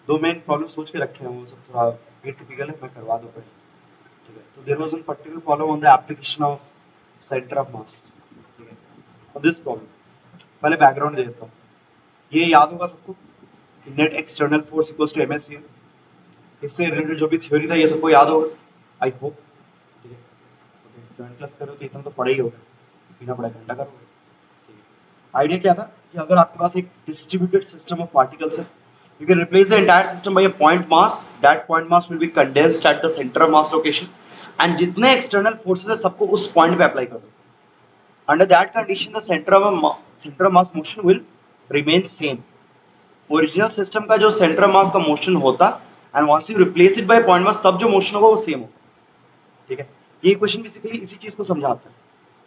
दो main problem सोच के रखे हैं, वो सब थोड़ा टिपिकल है, मैं करवा दूँ पहले। ठीक है, तो there was one particular problem on the application of centre of mass. ठीक है, और दिस प्रॉब्लम पहले बैकग्राउंड दे देता हूँ। ये याद होगा सबको कि net external force equals to MS है। इससे रिलेटेड जो भी थ्योरी था ये सबको याद होगा, आई होप। ठीक है, जॉइंट क्लास करो तो इतना तो पढ़ा ही होगा, बिना पढ़ा घंटा करोगे। आइडिया क्या था कि अगर आपके पास एक डिस्ट्रीब्यूटेड सिस्टम ऑफ पार्टिकल्स है, you can replace the entire system by a point mass. That point mass will be condensed at the centre of mass location, and जितने एक्सटर्नल फोर्सेस है सबको उस पॉइंट पे अप्लाई कर दो। Under that condition the centre of mass motion will remain same. Original system का जो centre of mass का मोशन होता, and once you replace it by point mass, तब जो मोशन होगा वो सेम होगा। ठीक है, ये क्वेश्चन बेसिकली इसी चीज को समझाता है।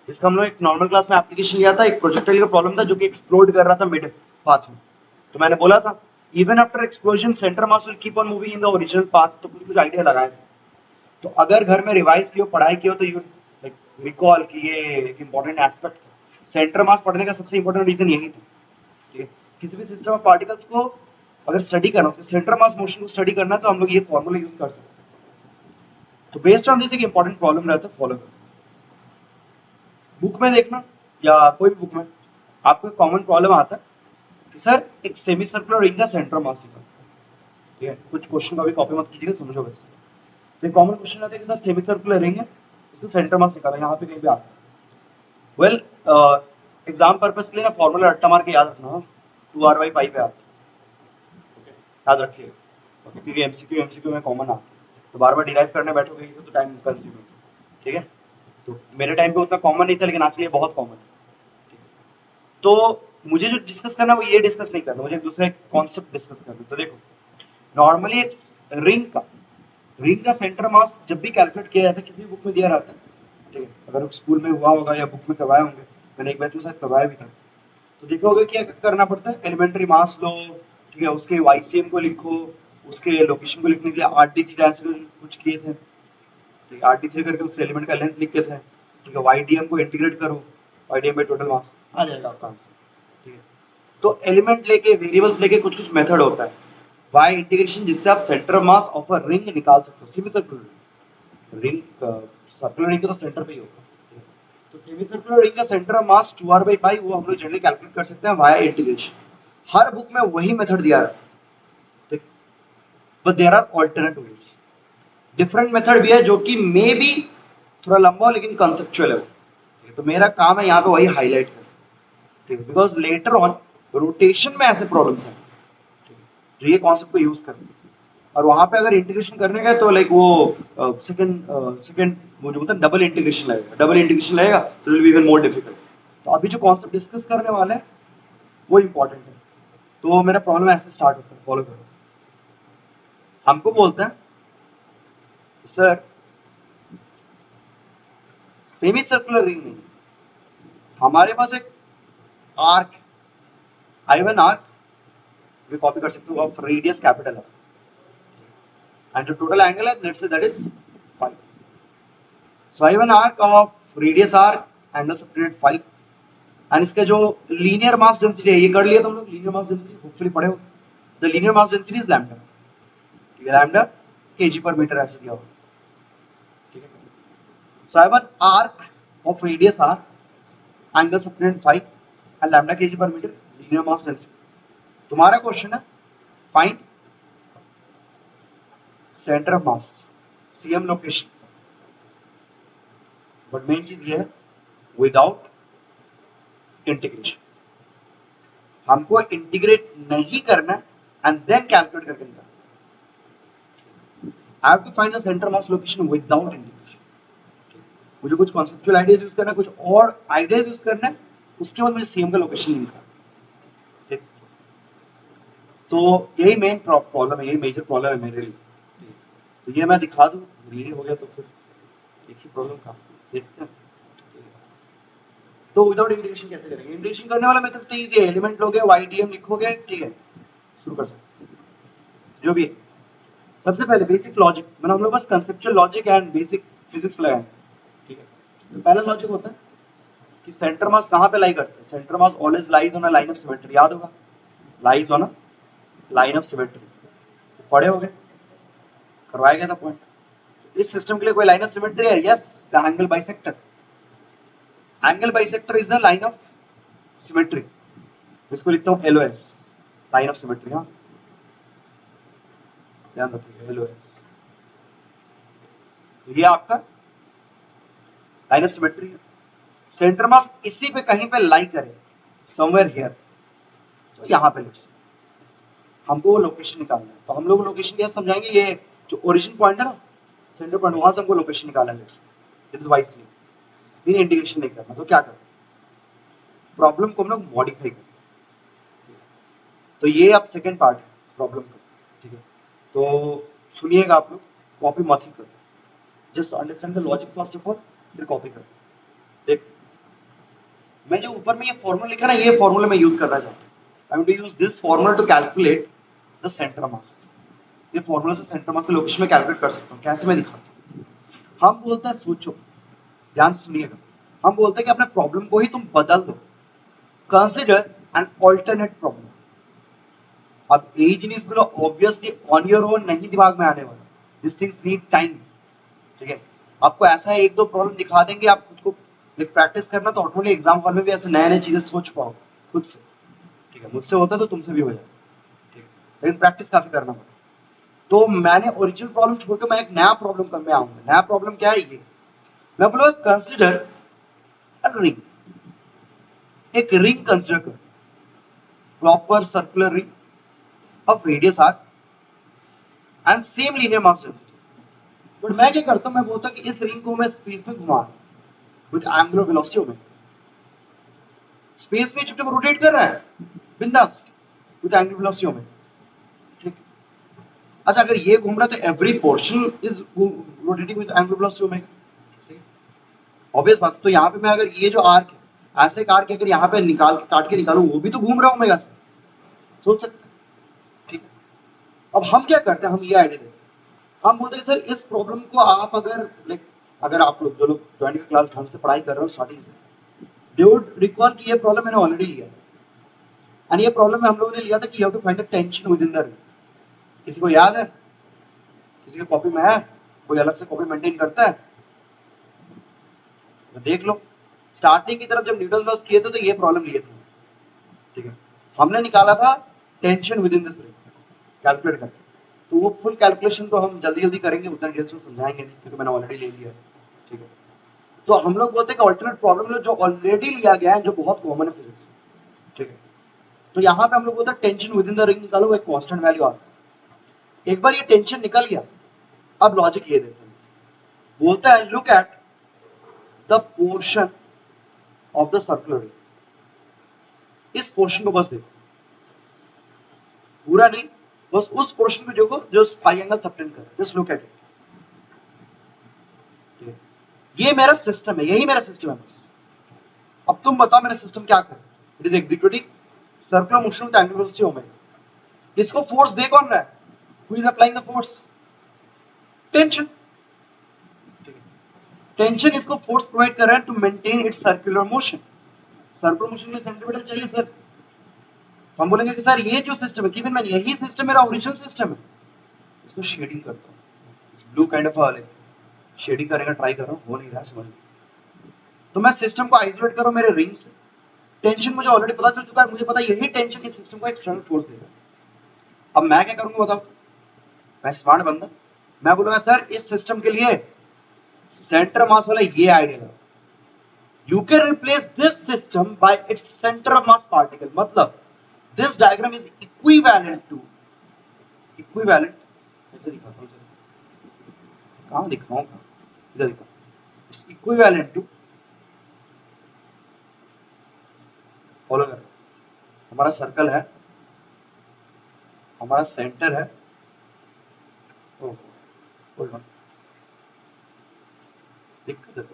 इसका हम लोग एक नॉर्मल क्लास में एप्लीकेशन लिया था, एक प्रोजेक्टाइल का प्रॉब्लम था जो कि एक्सप्लोड कर रहा था मिड पाथ में। तो मैंने बोला था even after explosion centre mass will keep on moving in the original path. तो कुछ कुछ आइडिया लगाए थे। तो अगर घर में रिवाइज किया, पढ़ाई किया, तो यू लाइक रिकॉल कि ये एक इंपॉर्टेंट एस्पेक्ट था। सेंटर मास पढ़ने का सबसे इंपॉर्टेंट रीजन यही था। ठीक है, किसी भी सिस्टम ऑफ पार्टिकल्स को अगर स्टडी करना, उसके सेंटर मास मोशन को स्टडी करना, तो हम लोग ये फॉर्मूला यूज कर सकते हैं। तो बेस्ड ऑन दिस एक इंपॉर्टेंट प्रॉब्लम रहता है, फॉलो करो। बुक में देखना या कोई भी बुक में आपको कॉमन प्रॉब्लम आता है कि सर एक सेमी सर्कुलर रिंग का सेंटर मास निकालो। ठीक है, कुछ क्वेश्चन का भी कॉपी मत कीजिएगा, समझो बस। तो एक कॉमन क्वेश्चन आता है कि सर सेमी सर्कुलर रिंग है, इसका सेंटर मास निकालो, यहाँ पे कहीं भी आता है। वेल, एग्जाम पर्पज के लिए ना फॉर्मूला रट्टा मार के याद रखना, 2r/π पे आता है। याद रखिएगा, क्योंकि एमसीक्यू में कॉमन आता है, तो बार बार डिराइव करने बैठोगे ये सब तो टाइम कंज्यूम है। ठीक है, तो मेरे टाइम पे उतना कॉमन नहीं था, लेकिन आज के लिए बहुत कॉमन है। तो मुझे जो डिस्कस करना है वो ये डिस्कस नहीं करना, मुझे एक दूसरा कॉन्सेप्ट डिस्कस करना है। तो देखो, नॉर्मली एक रिंग का सेंटर मास जब भी कैलकुलेट किया जाता है, किसी बुक में दिया रहता है। ठीक है, अगर स्कूल में हुआ होगा या बुक में करवाए होंगे, मैंने एक बैच में शायद करवाया भी था। तो देखोगे क्या करना पड़ता है, एलिमेंट्री मास लो। ठीक है, उसके वाईसीएम को लिखो, उसके लोकेशन को लिखने के लिए आरटीसी ऐसे कुछ किए थे। ठीक है, आरटीसी करके उस एलिमेंट का लेंथ लिख के थे। ठीक है, वाईडीएम को इंटीग्रेट करो, वाईडीएम बाय टोटल मास आ जाएगा आपका आंसर। ठीक है, तो एलिमेंट लेके, वेरिएबल्स लेके कुछ कुछ मेथड होता है, वाई इंटीग्रेशन, जिससे आप centre of mass of a ring निकाल सकते हो। Semi circular ring, circular ring तो सेंटर पे ही होगा। तो सेमी सर्कुलर रिंग का सेंटर ऑफ मास 2r/π, वो हम लोग जनरली कैलकुलेट कर सकते हैं वाया इंटीग्रेशन। हर बुक में वही मेथड दिया रहता है। ठीक, but there are alternate ways, different method भी है जो कि मे बी थोड़ा लंबा हो, लेकिन कंसेप्चुअल है। तो मेरा काम है यहाँ पे वही हाईलाइट करना। ठीक है, बिकॉज लेटर ऑन रोटेशन में ऐसे प्रॉब्लम्स हैं जो ये कॉन्सेप्ट को यूज करते हैं। और वहां पे अगर इंटीग्रेशन करने का तो लाइक वो सेकंड वो जो होता है डबल इंटीग्रेशन लगेगा, तो will be even more difficult. तो अभी जो कॉन्सेप्ट डिस्कस करने वाले हैं वो इंपॉर्टेंट है। तो मेरा प्रॉब्लम ऐसे स्टार्ट होता है, फॉलो करो। हमको बोलते हैं सर सेमी सर्कुलर रिंग नहीं, हमारे पास एक आर्क, I1 आर्क भी कॉपी कर सकते हो, ऑफ रेडियस कैपिटल है, एंड जो टोटल एंगल है let's say that is 5। So I1 arc of radius arc, angle subtended 5, and इसका जो लीनियर मास डेंसिटी है, ये कर लिया तुम लोग, लीनियर मास डेंसिटी होपफुली पढ़े हो। The linear mass density is lambda. ठीक है, लैम्डा केजी पर मीटर ऐसे दिया होगा। ठीक है, सो I1 arc of radius R, angle subtended 5, and lambda kg per metre, linear mass density. तुम्हारा क्वेश्चन है find centre of mass, CM location. But main चीज ये है विदाउट इंटीग्रेशन, हमको इंटीग्रेट नहीं करना एंड देन कैलकुलेट करके निकालना। I have to find the centre mass location without integration. मुझे कुछ कॉन्सेप्चुअल आइडियाज यूज करना है, कुछ और आइडियाज यूज करना है, उसके बाद मुझे सीएम का लोकेशन निकालना। ठीक, तो यही मेन प्रॉब्लम है, यही मेजर प्रॉब्लम है मेरे लिए। तो ये मैं दिखा दूं, रिलीव हो गया तो फिर एक ही प्रॉब्लम काफी देखते हैं। तो विदाउट इंटीग्रेशन कैसे करेंगे? इंटीग्रेशन करने वाला मेथड तो इजी है, एलिमेंट लोगे, वाईडीएम लिखोगे, ठीक है, शुरू कर सकते हैं जो भी है। सबसे पहले बेसिक लॉजिक, मैंने हम लोग बस conceptual logic and basic physics लगाए। ठीक है, तो पहला लॉजिक होता है कि सेंटर मास कहाँ पे लाई करता है? Centre mass always lies on a line of symmetry, याद होगा, lies on a line of symmetry. पढ़े हो गए, करवाया गया था पॉइंट। इस सिस्टम के लिए कोई लाइन ऑफ सिमेट्री है? Yes, the angle bisector. Angle bisector is a line of symmetry, इसको लिखता हूं एलओएस, लाइन ऑफ सिमेट्री। हाँ, ध्यान रखिएगा, एलओएस। तो ये आपका लाइन ऑफ सिमेट्री है। सेंटर मास इसी पे कहीं पे लाई करे, समवेयर हियर, तो यहाँ पे लेट्स हमको वो लोकेशन निकालना है। तो हम लोग लोकेशन क्या समझाएंगे, ये जो ओरिजिन पॉइंट है ना, सेंटर पॉइंट, वहां से हमको लोकेशन निकालना है। Let's it is y c, फिर इंटीग्रेशन नहीं करना। तो क्या करें, प्रॉब्लम को हम लोग मॉडिफाई करें। तो ये अब सेकेंड पार्ट है प्रॉब्लम का, ठीक है। तो सुनिएगा आप लोग, कॉपी मत ही करो, just understand the logic first of all, फिर कॉपी करो। देख, मैं जो ऊपर में ये फॉर्मूला लिखा ना, ये फॉर्मूला मैं यूज करना चाहता हूँ। I want to use this formula to calculate the centre mass. ये फॉर्मूला से सेंटर मास की लोकेशन में कैलकुलेट कर सकता हूँ। कैसे, मैं दिखाता हूँ। हम बोलते हैं, सोचो, ध्यान से सुनिएगा, हम बोलते हैं कि अपने प्रॉब्लम को ही तुम बदल दो, कंसिडर एन ऑल्टरनेट प्रॉब्लम। अब यही जिनिस बोलो ऑब्वियसली ऑन योर ओन नहीं दिमाग में आने वाला, दिस थिंग्स नीड टाइम, ठीक है। आपको ऐसा एक दो प्रॉब्लम दिखा देंगे, आप खुद को प्रैक्टिस करना, तो ऑटोमेटिक एग्जाम हॉल में भी ऐसे नए नए चीजें सोच पाओ खुद से, ठीक है। मुझसे होता तो तुमसे भी हो जाए, ठीक है, लेकिन प्रैक्टिस काफी करना पड़ता। तो मैंने ओरिजिनल प्रॉब्लम छोड़कर मैं एक नया प्रॉब्लम कर में आऊंगा। नया प्रॉब्लम क्या है, ये मैं बोलूंगा कंसिडर अ रिंग, एक रिंग कंसिडर कर, proper circular ring of radius R and same linear mass density. But मैं क्या करता हूं, मैं बोलता हूं कि इस रिंग को मैं स्पेस में घुमा with angular velocity omega, space में चुपचाप रोटेट कर रहा है बिंदास विद एंगुलर वेलोसिटी ओमेगा, ठीक। अच्छा, अगर ये घूम रहा है तो every portion is rotating with angular velocity omega, ठीक। ऑब्वियस बात। तो यहाँ पे मैं अगर ये जो आर्क है, ऐसे एक आर्क अगर यहाँ पे निकाल काट के निकालूं, वो भी तो घूम रहा है ओमेगा से, सोच सकते हैं, ठीक है। अब हम क्या करते हैं, हम ये आइडिया देते हैं, हम बोलते हैं सर इस प्रॉब्लम को आप अगर लाइक, अगर आप लोग जो लोग ज्वाइंट का क्लास ढंग से पढ़ाई कर रहे हो स्टार्टिंग से, दे वुड रिकॉल कि ये प्रॉब्लम मैंने ऑलरेडी लिया है, एंड ये प्रॉब्लम हम लोगों ने लिया था कि you have to find the tension within the ring. किसी को याद है? किसी के कॉपी में है? कोई अलग से कॉपी मेंटेन करता है? तो देख लो, स्टार्टिंग की तरफ जब न्यूटन लॉस किए थे तो ये प्रॉब्लम लिए थे, ठीक है। हमने निकाला था tension with in this ring calculate करके। तो वो फुल कैलकुलेशन तो हम जल्दी जल्दी करेंगे, उतना डिटेल्स में समझाएंगे नहीं, क्योंकि मैंने ऑलरेडी ले लिया है, ठीक है। तो हम लोग बोलते हैं कि ऑल्टरनेट प्रॉब्लम जो ऑलरेडी लिया गया है, जो बहुत कॉमन है फिजिक्स में, ठीक है। तो यहाँ पे हम लोग बोलते हैं tension within the ring निकालो, एक कांस्टेंट वैल्यू आता है। एक बार ये टेंशन निकल गया, अब लॉजिक ये देते हैं, बोलता है look at the portion of the circular ring. इस पोर्शन को बस देखो, पूरा नहीं, बस उस पोर्शन को देखो जो फाइव एंगल सबटेंड कर, जस्ट लुक एट इट। ये मेरा सिस्टम है, यही मेरा सिस्टम है बस। अब तुम बताओ मेरा सिस्टम क्या करे। It is executing circular motion with angular velocity omega. इसको फोर्स दे कौन रहा है? Who is applying the force? Tension. Tension इसको फोर्स प्रोवाइड कर रहा है to maintain its circular motion. Circular motion में सेंटीमीटर चाहिए सर, तो हम बोलेंगे कि सर ये जो सिस्टम है गिवन मैन, यही सिस्टम मेरा ओरिजिनल सिस्टम है। इसको शेडिंग करता हूँ, इस ब्लू काइंड ऑफ वाले शेडिंग करने का ट्राई कर रहा हूँ, हो नहीं रहा, समझ। तो मैं सिस्टम को आइसोलेट करूँ मेरे रिंग से। टेंशन मुझे ऑलरेडी पता चल चुका है, मुझे पता है यही टेंशन इस सिस्टम को एक्सटर्नल फोर्स देगा। अब मैं क्या करूंगा बताओ? मैं स्मार्ट बंदा, मैं बोलूंगा सर इस सिस्टम के लिए सेंटर मास वाला ये आइडिया लगाओ, you can replace this system by its centre of mass particle. मतलब this diagram is equivalent to, equivalent ऐसे दिखाता हूं, कहां दिखाऊंगा, इधर दिखा, इट्स इक्विवेलेंट टू, फॉलो कर, हमारा सर्कल है, हमारा सेंटर है, होल्ड ऑन, दिक्कत है,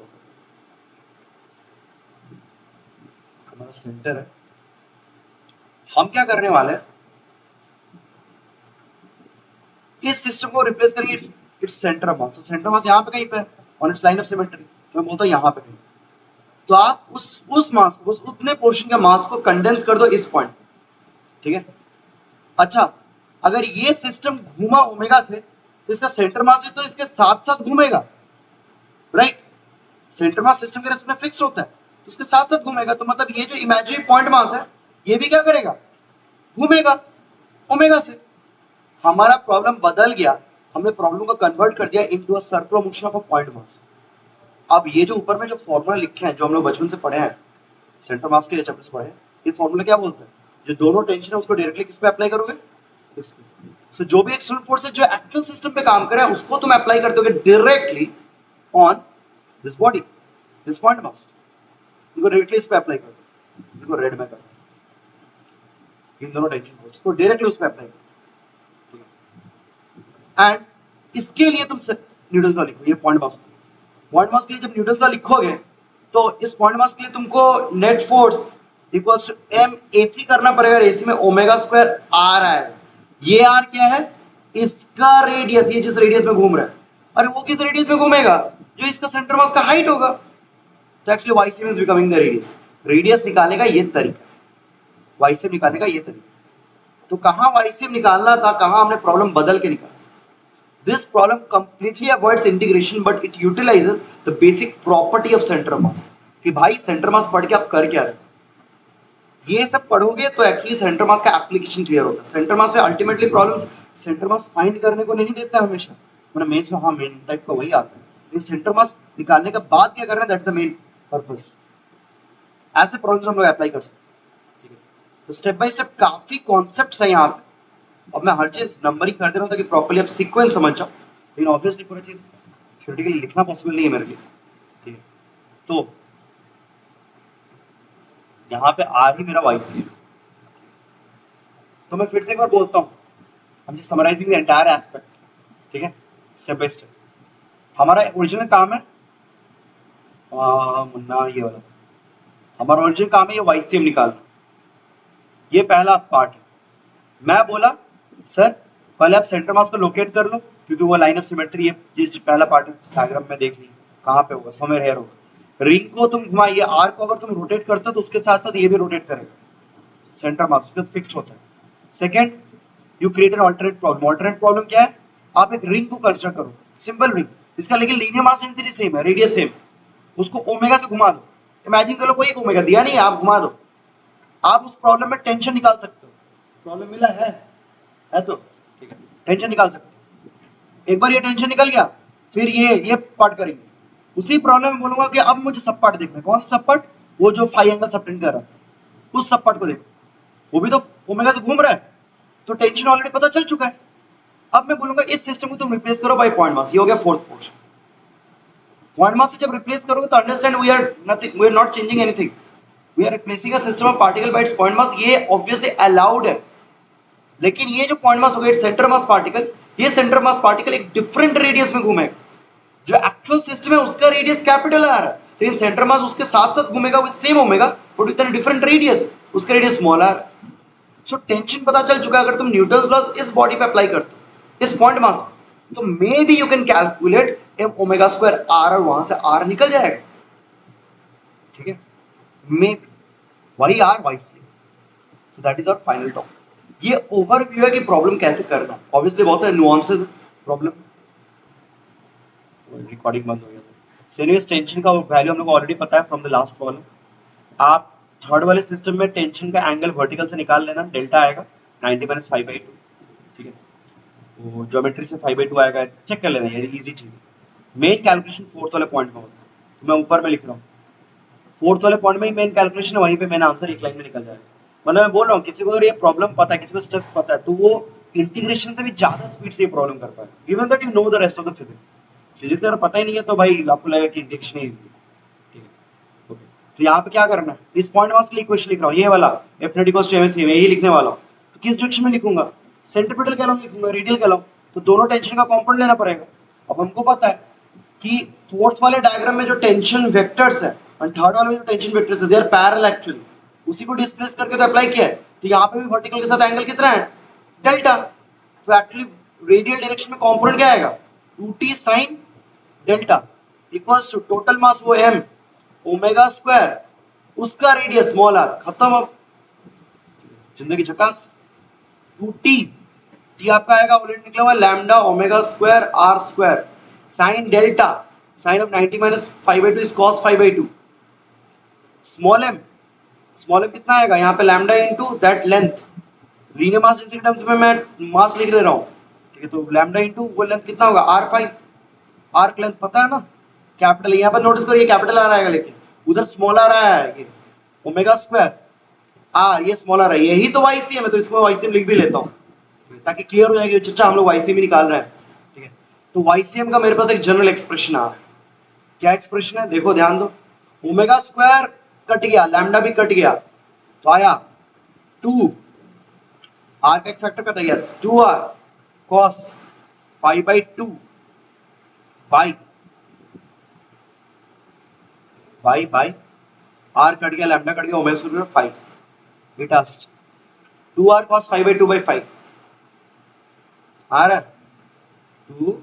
हमारा सेंटर है। हम क्या करने वाले हैं, इस सिस्टम को रिप्लेस करेंगे इट्स सेंटर ऑफ मास। तो सेंटर ऑफ मास यहाँ पे कहीं पे on it's line of symmetry, तो मैं बोलता हूँ यहाँ पे कहीं। तो आप उस मास को, उस उतने पोर्शन के मास को कंडेंस कर दो इस पॉइंट, ठीक है। अच्छा, अगर ये सिस्टम घूमा ओमेगा से तो इसका सेंटर मास भी तो इसके साथ साथ घूमेगा, राइट? सेंटर मास सिस्टम के रेस्पेक्ट में फिक्स होता है तो उसके साथ साथ घूमेगा, तो मतलब ये जो इमेजिनरी पॉइंट मास है ये भी क्या करेगा, घूमेगा ओमेगा से। हमारा प्रॉब्लम बदल गया, हमने प्रॉब्लम को कन्वर्ट कर दिया into a circular motion of a point मास। अब ये जो ऊपर में जो फॉर्मूला लिखे हैं, जो हम लोग बचपन से पढ़े हैं, सेंटर मास के चैप्टर्स पढ़े हैं, ये फॉर्मूला क्या बोलता है, जो दोनों टेंशन है उसको डायरेक्टली किस पे अप्लाई करोगे, इस पे। सो जो भी एक्सटर्नल फोर्स है जो एक्चुअल सिस्टम पे काम करे उसको तुम अप्लाई कर दोगे directly on this body, this point mass. इनको डायरेक्टली इस पे अप्लाई कर दो, इनको रेड में कर दो, इन दोनों टेंशन फोर्स को डायरेक्टली उस पे अप्लाई करो। एंड इसके लिए तुम न्यूटन्स लॉ लिखो, ये पॉइंट मास के लिए। पॉइंट मास के लिए जब न्यूटन्स लॉ लिखोगे तो इस पॉइंट मास के लिए तुमको net force equals to M a c करना पड़ेगा। एसी में ओमेगा स्क्वायर आर है, ये आर क्या है, इसका रेडियस, ये जिस रेडियस में घूम रहा है। अरे वो किस रेडियस में घूमेगा, जो इसका सेंटर मास का हाइट होगा। तो actually Y same is becoming the radius. Radius निकालने का ये तरीका, वाई सेम निकालने का ये तरीका। तो कहां वाई सेम निकालना था, कहां हमने प्रॉब्लम बदल के निकाला। This problem completely avoids integration, but it utilizes the basic property of center mass. कि भाई सेंटर मास पढ़ के आप कर क्या रहे, ये सब पढ़ोगे तो एक्चुअली सेंटर मास का एप्लीकेशन क्लियर होता है। सेंटर मास में ultimately problems centre mass find करने को नहीं देता है हमेशा, मतलब मेंस में हाँ मेन टाइप का वही आता है, लेकिन सेंटर मास निकालने के बाद क्या करना है, दैट्स द मेन पर्पस। ऐसे प्रॉब्लम्स हम लोग अप्लाई कर सकते हैं, ठीक है। तो स्टेप बाय स्टेप काफी कॉन्सेप्ट्स है यहाँ पे। अब मैं हर चीज नंबरिंग कर दे रहा हूँ ताकि प्रॉपर्ली आप सीक्वेंस समझ जाओ, लेकिन ऑब्वियसली पूरी चीज थ्योरेटिकली लिखना पॉसिबल नहीं है मेरे लिए, ठीक है। तो यहाँ पे आर ही मेरा वाईसी है। तो मैं फिर से एक बार बोलता हूँ, हम just summarising the entire aspect, ठीक है, स्टेप बाय स्टेप। हमारा ओरिजिनल काम है मुन्ना, ये वाला हमारा ओरिजिनल काम है, ये वाईसीएम निकालना। ये पहला पार्ट है। मैं बोला सर पहले आप सेंटर मास को लोकेट कर लो, क्योंकि वो लाइन ऑफ सिमेट्री है, ये पहला पार्ट है, डायग्राम में देख लीजिए कहाँ पे होगा, समवेयर हियर होगा। रिंग को तुम घुमाइए, आर को अगर तुम रोटेट करते हो तो उसके साथ साथ ये भी रोटेट करेगा, सेंटर मास उसके फिक्स्ड होता है। Second, you create an alternate problem. Alternate problem क्या है, आप एक रिंग को कंस्ट्रक्ट करो, सिंपल रिंग, इसका लेकिन लीनियर मास डेंसिटी सेम है, रेडियस सेम, उसको ओमेगा से घुमा दो। इमेजिन करो कोई एक ओमेगा दिया नहीं है, आप घुमा दो, आप उस प्रॉब्लम में टेंशन निकाल सकते हो। प्रॉब्लम मिला है तो ठीक है, टेंशन निकाल सकते हो। एक बार ये टेंशन निकल गया, फिर ये पार्ट करेंगे। उसी प्रॉब्लम में बोलूंगा कि अब मुझे सब पार्ट देखना है। कौन सा सब पार्ट, वो जो फाइव एंगल सबटेंड कर रहा था, उस सब पार्ट को देखो, वो भी तो ओमेगा से घूम रहा है, तो टेंशन ऑलरेडी पता चल चुका है। अब मैं बोलूंगा इस सिस्टम को तुम रिप्लेस करो बाय पॉइंट मास। ये हो गया फोर्थ पोर्शन। पॉइंट मास से जब रिप्लेस करोगे तो understand we are not changing anything, we are replacing a system of particle by its point mass. ये ऑब्वियसली अलाउड है, लेकिन ये जो पॉइंट मास हो गया सेंटर मास पार्टिकल, ये सेंटर मास पार्टिकल एक डिफरेंट रेडियस में घूमेगा। जो एक्चुअल सिस्टम है उसका रेडियस कैपिटल आ रहा है, लेकिन सेंटर मास उसके साथ साथ घूमेगा with same omega but with different radius, उसका रेडियस स्मॉल आ रहा है। सो टेंशन पता चल चुका है। अगर तुम न्यूटन्स लॉज इस बॉडी पे अप्लाई करते हो, इस पॉइंट मास, तो may be you can calculate M omega square R, और वहां से आर निकल जाएगा, ठीक है, may be Y R Y C. So that is our final topic. ये ओवरव्यू है कि प्रॉब्लम कैसे करना। ऑब्वियसली बहुत सारे नुआंसेस है प्रॉब्लम। रिकॉर्डिंग बंद हो गया था। सो एनीवेज टेंशन का वैल्यू हम लोग को ऑलरेडी पता है फ्रॉम द लास्ट प्रॉब्लम। आप थर्ड वाले सिस्टम में टेंशन का एंगल वर्टिकल से निकाल लेना, डेल्टा आएगा 90 - 5/2, ठीक है। तो ज्योमेट्री से 5/2 आएगा, चेक कर लेना, ये इजी चीज है। मेन कैलकुलेशन फोर्थ वाले पॉइंट में होता है, तो मैं ऊपर में लिख रहा हूँ फोर्थ वाले पॉइंट में ही मेन कैलकुलेशन है, वहीं पे मेन आंसर एक लाइन में निकल जाएगा। मतलब मैं बोल रहा हूँ किसी को अगर ये प्रॉब्लम पता है, किसी को स्टेप्स पता है, तो वो इंटीग्रेशन से भी ज्यादा स्पीड से ये प्रॉब्लम कर पाए, given that you know the rest of the physics. Physics अगर पता ही नहीं है तो भाई आपको लगेगा कि इंटीग्रेशन इजी है, ठीक है। ओके, तो यहाँ पे क्या करना है, इस पॉइंट मास के लिए इक्वेशन लिख रहा हूँ, ये वाला F net equals to mc में यही लिखने वाला हूँ। तो किस डायरेक्शन में लिखूंगा, सेंट्रीपिटल के अलाउ लिखूंगा, रेडियल के अलाउ, तो दोनों टेंशन का कॉम्पोनेंट लेना पड़ेगा। अब हमको पता है कि फोर्थ वाले डायग्राम में जो टेंशन वेक्टर्स है और थर्ड वाले में जो टेंशन वेक्टर्स है, दे आर पैरेलल एक्चुअली, उसी को डिस्प्लेस करके तो अप्लाई किया है। तो यहाँ पे भी वर्टिकल के साथ एंगल कितना है, डेल्टा। तो एक्चुअली रेडियल डायरेक्शन में कंपोनेंट क्या आएगा, 2t sin delta equals to total mass वो m ओमेगा स्क्वायर, उसका रेडियस स्मॉल r। खत्म, अब जिंदगी झकास। 2t टी आपका आएगा ऑलरेडी निकला हुआ lambda omega square R square sine delta sine of 90 minus 5/2 is cos 5/2 small M कितना आएगा यहाँ पे lambda into that length linear mass density terms में मैं मास लिख ले रहा हूँ ठीक है तो लैम्डा इनटू वो लेंथ कितना होगा r5 आर्क लेंथ पता है ना कैपिटल यहाँ पर नोटिस करो ये कैपिटल आ रहा है लेकिन उधर स्मॉल आ रहा है ये ओमेगा स्क्वायर आर ये स्मॉल आ रहा है यही तो वाईसीएम है तो इसको वाईसीएम लिख भी लेता हूँ ताकि क्लियर हो जाएगी चचा हम लोग वाईसीएम ही निकाल रहे हैं ठीक है तो वाईसीएम का मेरे पास एक जनरल एक्सप्रेशन आ रहा है क्या एक्सप्रेशन है देखो ध्यान दो ओमेगा स्क्वायर कट गया लैम्डा भी कट गया तो आया 2 आर का एक फैक्टर कट गया 2r cos 5/2 by R cut गया लैम्डा कट गया ओमेगा स्क्वायर 5 इट आस्ट 2r cos 5/2 by 5 आ रहा है 2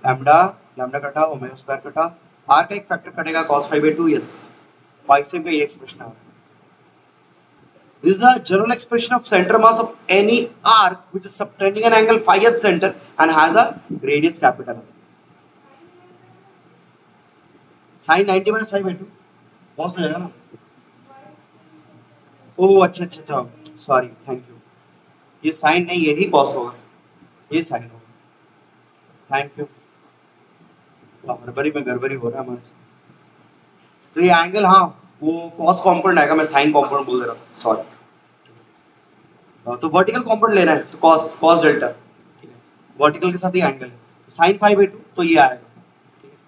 लैम्डा कटा ओमेगा स्क्वायर कटा आर का एक फैक्टर कटेगा cos 5/2 यस वाईसीएम का ये एक्सप्रेशन आ रहा है This is the general expression of center mass of any arc which is subtending an angle phi at center and has a radius capital. Sin 90 minus 5/2 cos हो जाएगा ना ओह अच्छा sorry thank you ये sign नहीं यही cos होगा ये sign होगा थैंक यू हड़बड़ी में गड़बड़ी हो रहा है हमारे तो ये एंगल हाँ वो cos कॉम्पोनेंट आएगा मैं साइन कॉम्पोनेंट बोल दे रहा था सॉरी तो वर्टिकल कॉम्पोनेंट लेना है तो cos डेल्टा ठीक है वर्टिकल के साथ ये एंगल है sin 5/2 तो ये आएगा ठीक है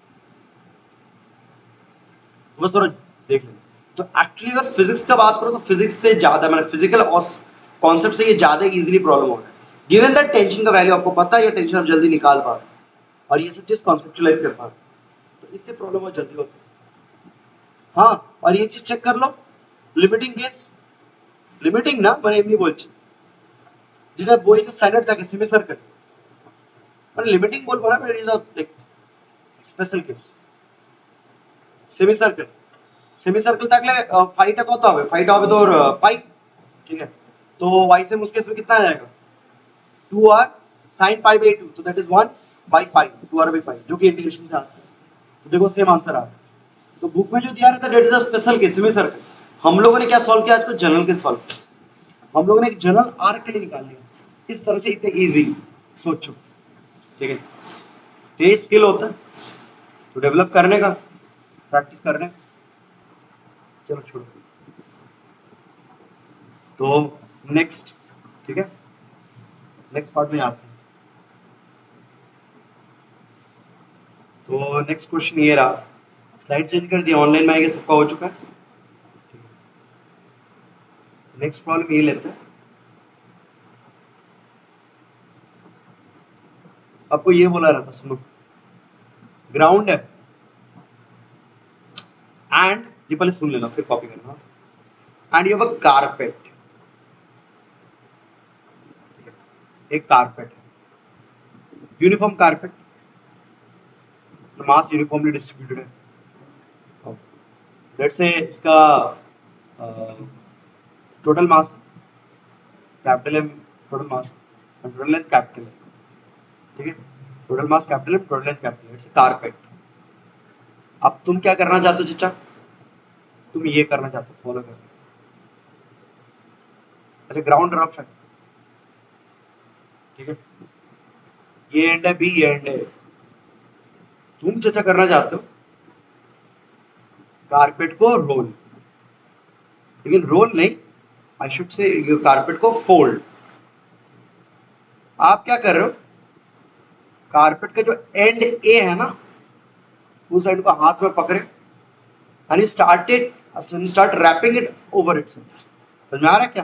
तो बस थोड़ा देख लें तो एक्चुअली अगर फिजिक्स का बात करो तो फिजिक्स से ज्यादा मैंने फिजिकल और कॉन्सेप्ट से ये ज्यादा इजीली प्रॉब्लम हो रहा है गिवन दैट टेंशन का वैल्यू आपको पता है ये टेंशन आप जल्दी निकाल पा रहे हो और ये सब चीज कॉन्सेप्चुलाइज कर पा रहे हो तो इससे प्रॉब्लम बहुत जल्दी होती है हाँ और ये चीज चेक कर लो लिमिटिंग केस लिमिटिंग ना मैंने एमनी बोलছি যেটা বইতে স্ট্যান্ডার্ড থাকে সেমি সার্কেল মানে লিমিটিং বলবো না it is a like special case semi circle থাকলে ফাইটা কত হবে ফাইটা হবে তোর পাই ठीक है तो y से उस केस में कितना आ जाएगा 2r sin pi by 2 तो that is 1 by pi 2r by pi जो कि इंटीग्रेशन से आता है तो देखो सेम आंसर आ रहा है तो बुक में जो दिया रहता है that is a special case semi circle हम लोगों ने क्या सॉल्व किया आज को जनरल के सॉल्व किया हम लोगों ने एक जनरल आर्क के लिए निकाल लिया इस तरह से इतने इजी सोचो ठीक है तो ये स्किल होता है तो डेवलप करने का प्रैक्टिस करने का चलो छोड़ो तो नेक्स्ट ठीक है नेक्स्ट पार्ट में आते हैं तो नेक्स्ट क्वेश्चन ये रहा स्लाइड चेंज कर दिया ऑनलाइन में आएगा सबका हो चुका है नेक्स्ट प्रॉब्लम ये लेते हैं आपको ये बोला रहा था सुनो ग्राउंड है एंड ये पहले सुन लेना फिर कॉपी करना एंड ये कारपेट एक कारपेट है uniform carpet mass uniformly distributed है लेट्स से इसका total mass capital M total mass total length capital है ठीक है टोटल मास कैपिटल है टोटल लेंथ कैपिटल है इट्स कारपेट अब तुम क्या करना चाहते हो चचा तुम ये करना चाहते हो फॉलो करो अच्छा ग्राउंड रफ है ठीक है ये एंड है बी ये एंड है तुम चचा करना चाहते हो कारपेट को रोल लेकिन रोल नहीं आई शुड से कारपेट को फोल्ड आप क्या कर रहे हो कारपेट का जो एंड ए है ना उस एंड को हाथ में पकड़े and you start wrapping it over itself समझ में आ रहा है क्या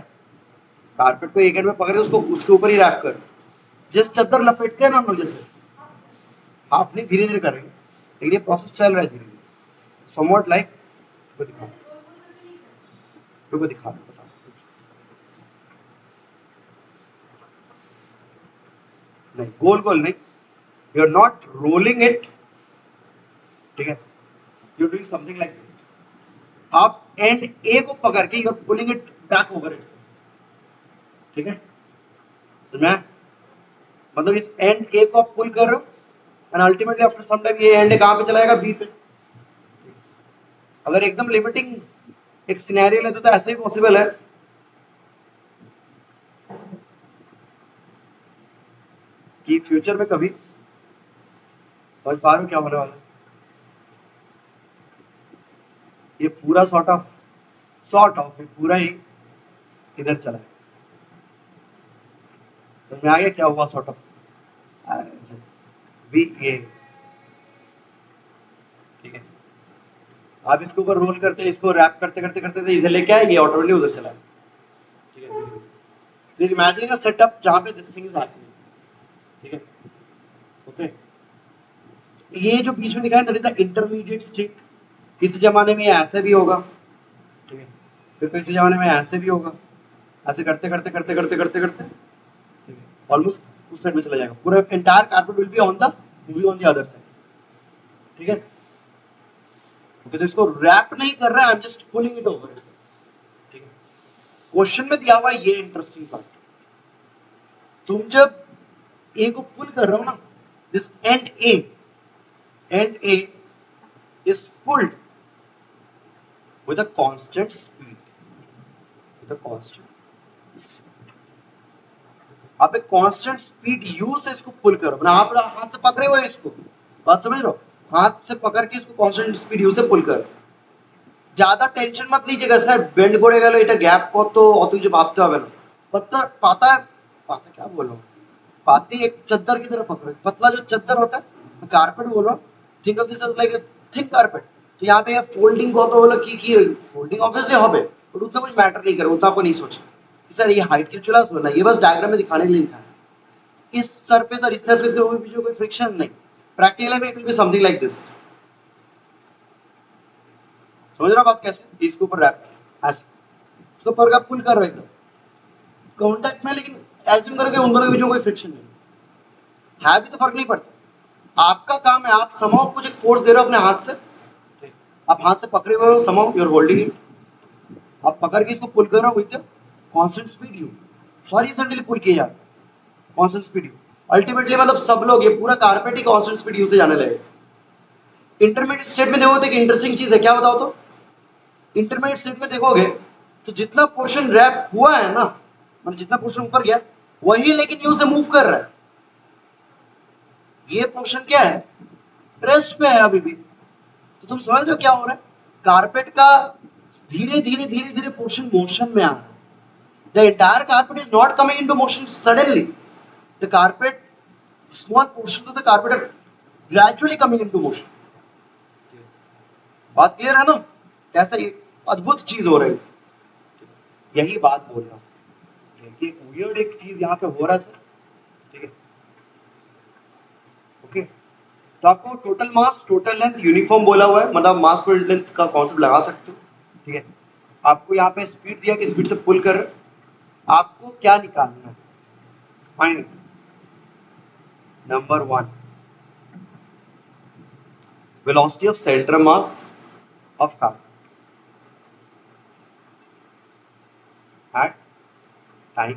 कारपेट को एक एंड में पकड़े उसको उसके ऊपर ही रैप कर जस्ट चादर लपेटते हैं ना हम लोग जैसे हाफ नहीं धीरे धीरे करेंगे लेकिन ये प्रोसेस चल रहा है धीरे धीरे समवट लाइक दिखा बता नहीं गोल गोल नहीं you are not rolling it ठीक है you doing something like this आप एंड ए को पकड़ के you are pulling it back over it ठीक है समझ में मतलब इस एंड ए को आप पुल कर रहे हो and ultimately after some time ये एंड कहां पे चला जाएगा, बी पे। अगर एकदम लिमिटिंग एक सिनेरियो लेते तो ऐसे ही पॉसिबल है कि फ्यूचर में कभी, समझ पा रहे हो क्या होने वाला है? ये पूरा सॉर्ट ऑफ ये पूरा ही इधर चला है। समझ में आ गया क्या हुआ सॉर्ट ऑफ? बी ए, ठीक है। आप इसके ऊपर रोल करते, इसको रैप करते करते करते इधर लेके आए, ये ऑटोमेटिकली उधर चला है, ठीक है। फिर इमेजिन अ सेटअप जहां पे दिस थिंग इज हैपनिंग, ठीक है, ओके। ये जो बीच में दिखा है that is the intermediate state. किसी जमाने में ये ऐसे भी होगा, ठीक है, फिर किसी जमाने में ऐसे भी होगा, ऐसे करते करते करते करते करते करते, ठीक है, ऑलमोस्ट उस साइड में चला जाएगा। पूरा entire carpet will be on the movie on the other side, ठीक है, ओके। तो इसको रैप नहीं कर रहा है, I am just pulling it over, ठीक है। क्वेश्चन में दिया हुआ ये इंटरेस्टिंग पार्ट, तुम जब ए को पुल कर रहे हो ना, this and A is pulled with a constant speed, with a constant speed। आप एक कांस्टेंट स्पीड यू से इसको पुल करो, ना आप हाथ से पकड़े हुए इसको, बात समझ रहे हो, हाथ से पकड़ के इसको कांस्टेंट स्पीड यू से पुल करो। ज्यादा टेंशन मत लीजिएगा স্যার, বেন্ড করে গেল এটা গ্যাপ কত অত কিছু ভাবতে হবে না। पत्ता पाता पाता क्या बोल रहा हूँ, पाती एक चद्दर की तरह पकड़ो, पतला जो चद्दर होता है, कारपेट बोल रहा हूँ, think of this as like a thick carpet. तो यहाँ पे फोल्डिंग কত হলো কি फोल्डिंग ऑब्वियसली হবে, बट उतना कुछ मैटर नहीं करे, उतना आपको नहीं सोचना कि सर ये हाइट क्यों चला ना, ये बस डायग्राम में दिखाने के लिए दिखाया। इस सरफेस और इस सरफेस के बीच में कोई फ्रिक्शन नहीं, प्रैक्टिकली में it will be something like this. समझ रहा बात कैसे, इसके ऊपर रैप ऐसे उसको पर का पुल कर रहे एकदम कांटेक्ट में, लेकिन एज्यूम करो कि उन दोनों के बीच में कोई फ्रिक्शन नहीं है भी तो फर्क नहीं पड़ता। आपका काम है, आप समहाउ कुछ एक फोर्स दे रहे हो अपने हाथ से, आप हाथ से पकड़े हुए हो, somehow you are holding it, आप पकड़ के इसको पुल कर रहे हो with constant speed u, horizontally pull किया जाता है कांस्टेंट स्पीड यू। अल्टीमेटली मतलब सब लोग, ये पूरा carpet he constant speed you से जाने लगेगा। इंटरमीडिएट स्टेट में देखो तो एक इंटरेस्टिंग चीज है, क्या बताओ तो, इंटरमीडिएट स्टेट में देखोगे तो जितना पोर्शन रैप हुआ है ना, मतलब जितना पोर्शन ऊपर गया वही लेकिन यू से मूव कर रहा है, ये पोर्शन क्या है, रेस्ट पे है अभी भी। तो तुम समझ रहे हो क्या हो रहा है, कारपेट का धीरे धीरे धीरे धीरे पोर्शन मोशन में आ रहा है। The entire carpet is not coming into motion suddenly, the carpet small portion of the carpet are gradually coming into motion. बात क्लियर है ना, कैसा ये अद्भुत चीज हो रही है, यही बात बोल रहा हूं कि वियर्ड एक चीज यहाँ पे हो रहा है सर, ठीक है, ओके। तो आपको total mass total length uniform बोला हुआ है, मतलब मास पर लेंथ का कॉन्सेप्ट लगा सकते हो, ठीक है। आपको यहाँ पे स्पीड दिया कि स्पीड से पुल कर, आपको क्या निकालना है, find number 1 velocity of centre mass of car at time.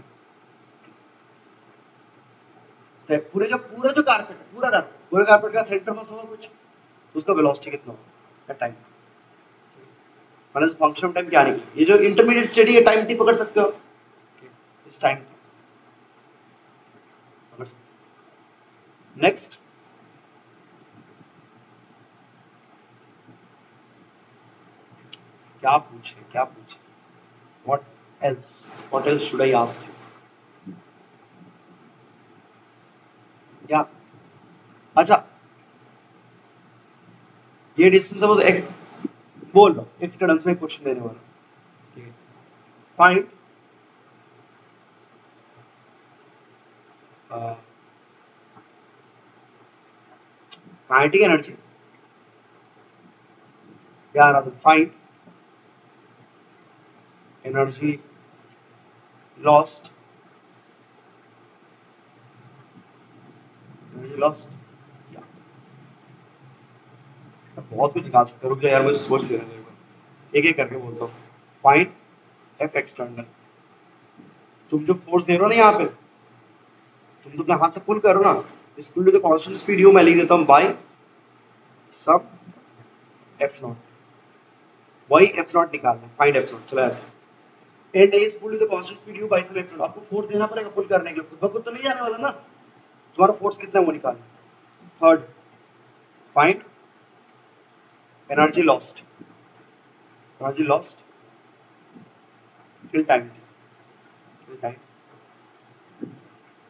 पूरा जो कारपेट है, पूरे कारपेट का सेंटर मास होगा कुछ, उसका वेलोसिटी कितना होगा एट टाइम, मतलब फंक्शन ऑफ टाइम क्या निकले। ये जो इंटरमीडिएट स्टेट है टाइम टी पकड़ सकते हो, इस टाइम पकड़ सकते हो। नेक्स्ट क्या पूछे what else should I ask you, क्या, अच्छा ये डिस्टेंस सपोज x बोल लो, x के टर्म्स में क्वेश्चन देने वाला, ठीक है। फाइंड काइनेटिक एनर्जी, क्या रहा था, फाइंड एनर्जी लॉस्ट, बहुत कुछ निकाल सकते हो, रुक जा यार मुझे सोच लेने दो, एक एक करके बोलता हूँ। फाइंड एफ एक्सटर्नल, तुम जो फोर्स दे रहे हो ना यहाँ पे, तुम तो अपने हाथ से पुल करो ना, इस pull to the constant speed u मैं लिख देता हूँ बाय सब एफ नॉट, वही एफ नॉट निकालना, फाइंड एफ नॉट। चलो ऐसे and is pull to the constant speed u by sub F naught. आपको फोर्स देना पड़ेगा पुल करने के लिए, खुद ब खुद तो नहीं जाने वाला ना, तुम्हारा फोर्स कितना है वो निकालना। Third, find energy lost, energy lost till time, till time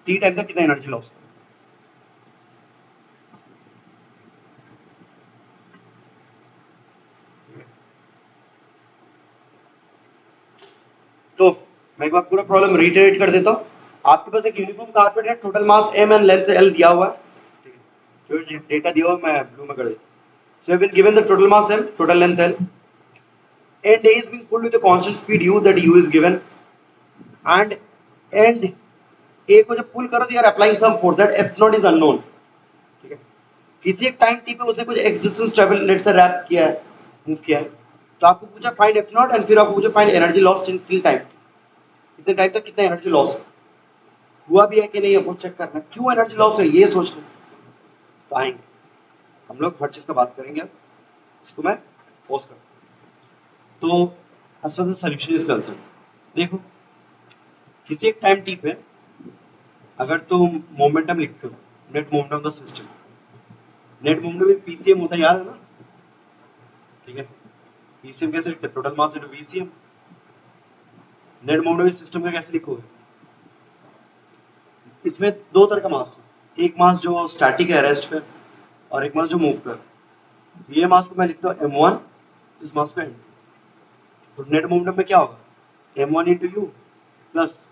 T time तक कितना एनर्जी लॉस। तो मैं एक बार पूरा प्रॉब्लम रिटेरेट कर देता हूँ। आपके पास एक यूनिफॉर्म कारपेट है, total mass m and length l दिया हुआ है, जो डेटा दिया हुआ है मैं ब्लू में कर देता हूँ। So have been given the total mass m, total length l, and a is being pulled with a constant speed u, that u is given, and a को जब पुल करो तो यार applying some force, that f naught is unknown. ठीक है, किसी एक time t पे उसने कुछ x डिस्टेंस ट्रेवल लेट से रैप किया है, मूव किया है, तो आपको पूछा फाइंड f नॉट, एंड फिर आपको पूछा find energy lost in till time, कितने टाइम तक कितना एनर्जी लॉस हुआ भी है कि नहीं, आपको चेक करना। क्यों एनर्जी लॉस है ये सोचना। तो आएंगे हम लोग हर चीज का बात करेंगे, अब इसको मैं पॉज करता हूँ। तो as far the solution is concern, देखो किसी एक टाइम टी पे अगर तुम मोमेंटम लिखते हो, net momentum of the system, net momentum में पीसीएम होता है, याद है ना। ठीक है, पीसीएम कैसे लिखते हैं, total mass into VCM. Net momentum system का कैसे लिखोगे, इसमें दो तरह का मास है, एक मास जो स्टैटिक है रेस्ट पे, और एक मास जो मूव कर। ये मास को मैं लिखता हूँ m1, इस मास को m2। तो नेट मोमेंटम में क्या होगा, m1 into you plus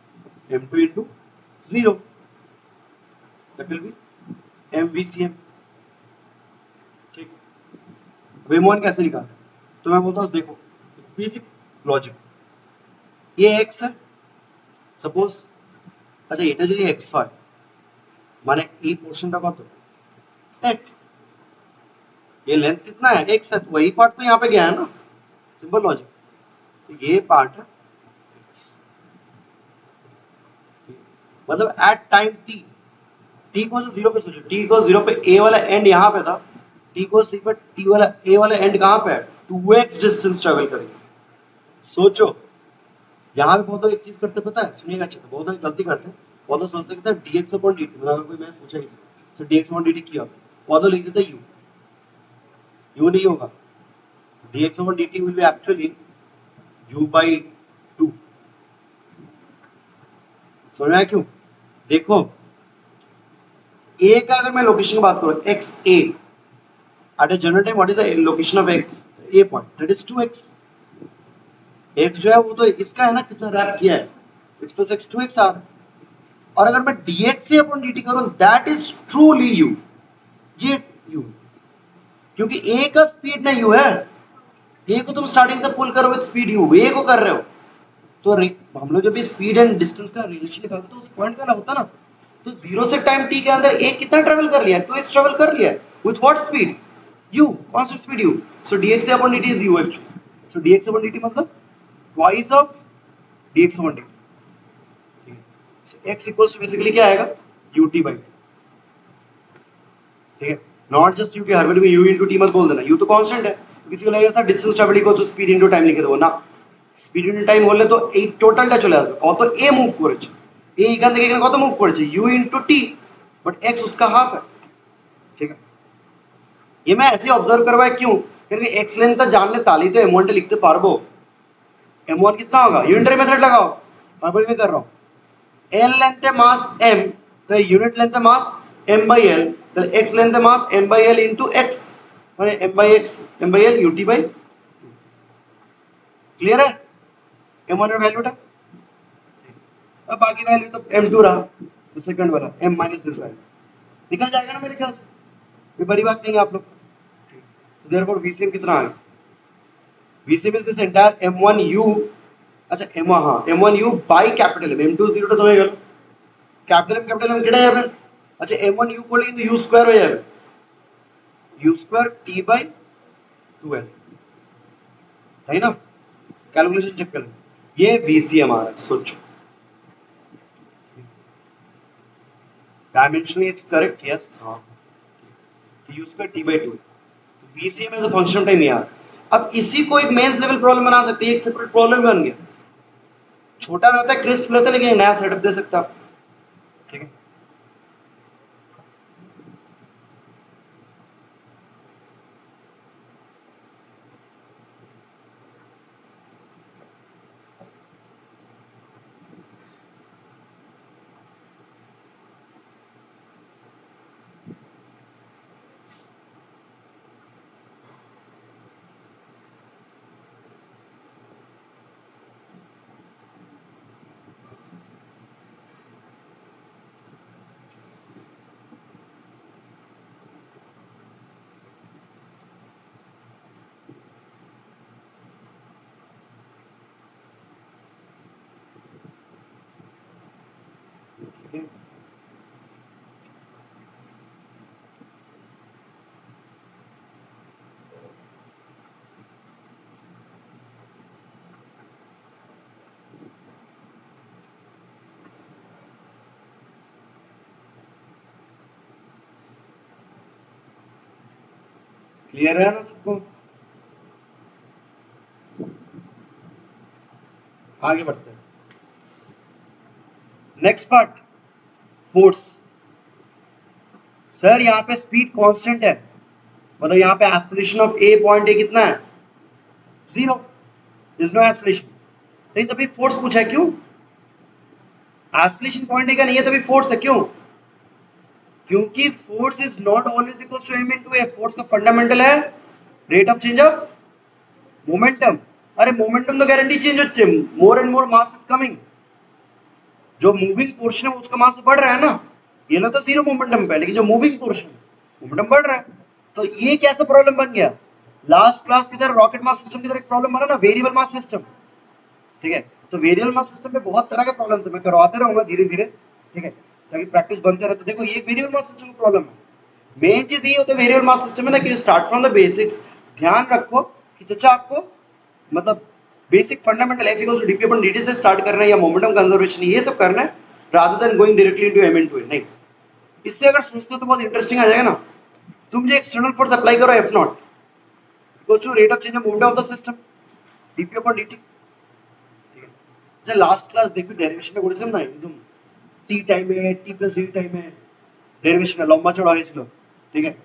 m2 into 0, that will be mvcm। ठीक, अब m1 कैसे निकालना, तो मैं बोलता हूँ देखो बेसिक लॉजिक, ये x है सपोज, अच्छा এটা যদি x হয় মানে এই পোর্শনটা কত x, ये लेंथ कितना है x है, तो वही पार्ट तो यहाँ पे गया है ना, सिंपल लॉजिक। तो ये पार्ट है x, मतलब एट टाइम t, t को 0 पे सोचो, t को 0 पे a वाला एंड यहाँ पे था, t को 0 पे t वाला a वाला एंड कहाँ पे है, 2x डिस्टेंस ट्रेवल करेंगे। सोचो यहाँ पे बहुत लोग एक चीज करते पता है, सुनिएगा अच्छे से, बहुत लोग गलती करते हैं, बहुत लोग सोचते हैं कि सर dx अपॉन dt, मतलब अगर कोई मैं पूछा इसको सर dx अपॉन dt किया, बहुत लोग लिख देते हैं u नहीं होगा, dx upon dt will be actually u by 2। समझ में आया क्यों, देखो a का अगर मैं लोकेशन की बात करूं x a at a general time, what is the location of x a point, that is 2x। x जो है वो तो इसका है ना, कितना रैप किया है, x plus x 2x आ रहा है, और अगर मैं dx से अपॉन dt करूं दैट इज ट्रूली u, ये u, क्योंकि a का स्पीड ना u है, a को तुम स्टार्टिंग से पुल करो विद स्पीड u, a को कर रहे हो, तो हम लोग जब भी स्पीड एंड डिस्टेंस का रिलेशन निकालते तो उस पॉइंट का ना होता ना, तो 0 से टाइम t के अंदर a कितना ट्रेवल कर लिया, 2x ट्रेवल कर लिया, with what speed u, constant speed u, so dx upon dt is u actually, so dx upon dt मतलब twice of dx upon dt, ठीक है, so x equals to basically क्या आएगा ut by, ठीक है, not just u के हर बार में u into t मत बोल देना, u तो कांस्टेंट है, तो किसी को लगेगा sir distance travel equals to speed into time लिख दो ना, স্পিড ইনটু টাইম বললে তো এই টোটালটা চলে আসবে, কত এ মুভ করেছে, এ এখান থেকে এখানে কত মুভ করেছে u into T, but x उसका हाफ है। ठीक है, ये मैं ऐसे ऑब्जर्व करवाया क्यों, क्योंकि x लेंथ ता जान ले ताली तो m1 টা লিখতে পারবো, m1 कितना होगा, यूनिटरी मेथड लगाओ, हड़बड़ी में कर रहा हूं, l लेंथ है मास m, तो यूनिट लेंथ है मास m by l, तो x लेंथ है मास m by l into x, माने m by x m by l ut by, clear है, m1 का वैल्यू था, अब बाकी वैल्यू तो m2 रहा, तो सेकंड वाला m माइनस दिस वैल्यू निकल जाएगा ना मेरे ख्याल से, कोई बड़ी बात नहीं है आप लोग। तो देयरफॉर VCM कितना आ गया, VCM is this entire m1u, अच्छा m1 हां m1u by capital m, m2 0 तो होएगा कैपिटल m केड़ा যাবে, अच्छा m1u করলে কিন্তু u স্কয়ার হয়ে যাবে, u square t by 2l, তাই না, कैलकुलेशन चेक करें, ये VCM आ रहा है, सोचो डायमेंशनली इट्स करेक्ट, यस, हाँ, तो यूज कर t/2, तो VCM as a function of time यार। अब इसी को एक मेंस लेवल प्रॉब्लम बना सकते हैं, एक सेपरेट प्रॉब्लम बन गया, छोटा रहता है, क्रिस्प रहता है, लेकिन नया सेटअप दे सकता है, ठीक है। ठीक है, क्लियर है ना सबको? आगे बढ़ते हैं, नेक्स्ट पार्ट, फोर्स। सर यहाँ पे स्पीड कांस्टेंट है, मतलब यहाँ पे acceleration of A point A कितना है, 0, इज नो एक्सेलरेशन, नहीं तभी फोर्स पूछा है, क्यों? एक्सेलरेशन पॉइंट ए का नहीं है तभी फोर्स है, क्यों? क्योंकि force is not always equals to m into a, force का फंडामेंटल है rate of change of momentum. अरे मोमेंटम तो गारंटी चेंज होচ্ছে, more and more mass is coming, जो मूविंग पोर्शन है उसका मास तो बढ़ रहा है ना, ये लो तो जीरो मोमेंटम पे, लेकिन जो मूविंग पोर्शन मोमेंटम बढ़ रहा है, तो ये कैसा प्रॉब्लम बन गया? लास्ट क्लास की तरह रॉकेट मास सिस्टम की तरह एक प्रॉब्लम बना ना, वेरिएबल मास सिस्टम, ठीक है। तो वेरिएबल मास सिस्टम में बहुत तरह के प्रॉब्लम्स है, मैं करवाते रहूंगा धीरे धीरे, ठीक है, ताकि प्रैक्टिस बनते रहे। तो देखो ये वेरिएबल मास सिस्टम का प्रॉब्लम है, मेन चीज ये होता है वेरिएबल मास सिस्टम में ना, कि स्टार्ट फ्रॉम द बेसिक्स, ध्यान रखो कि चाचा आपको मतलब basic fundamental F equals to DP upon dt से स्टार्ट करना है, या मोमेंटम कंजर्वेशन ये सब करना है, rather than going directly into m into a, नहीं। इससे अगर सोचते हो तो बहुत इंटरेस्टिंग आ जाएगा ना। तुम जो एक्सटर्नल फोर्स अप्लाई करो F naught equals to rate of change of momentum of the system dp upon dt, ठीक है। अच्छा लास्ट क्लास देखो डेरिवेशन में করেছিলাম না একদম t টাইমে t प्लस d টাইমে डेरिवेशन लंबा चौड़ा হয়েছিল, ठीक है।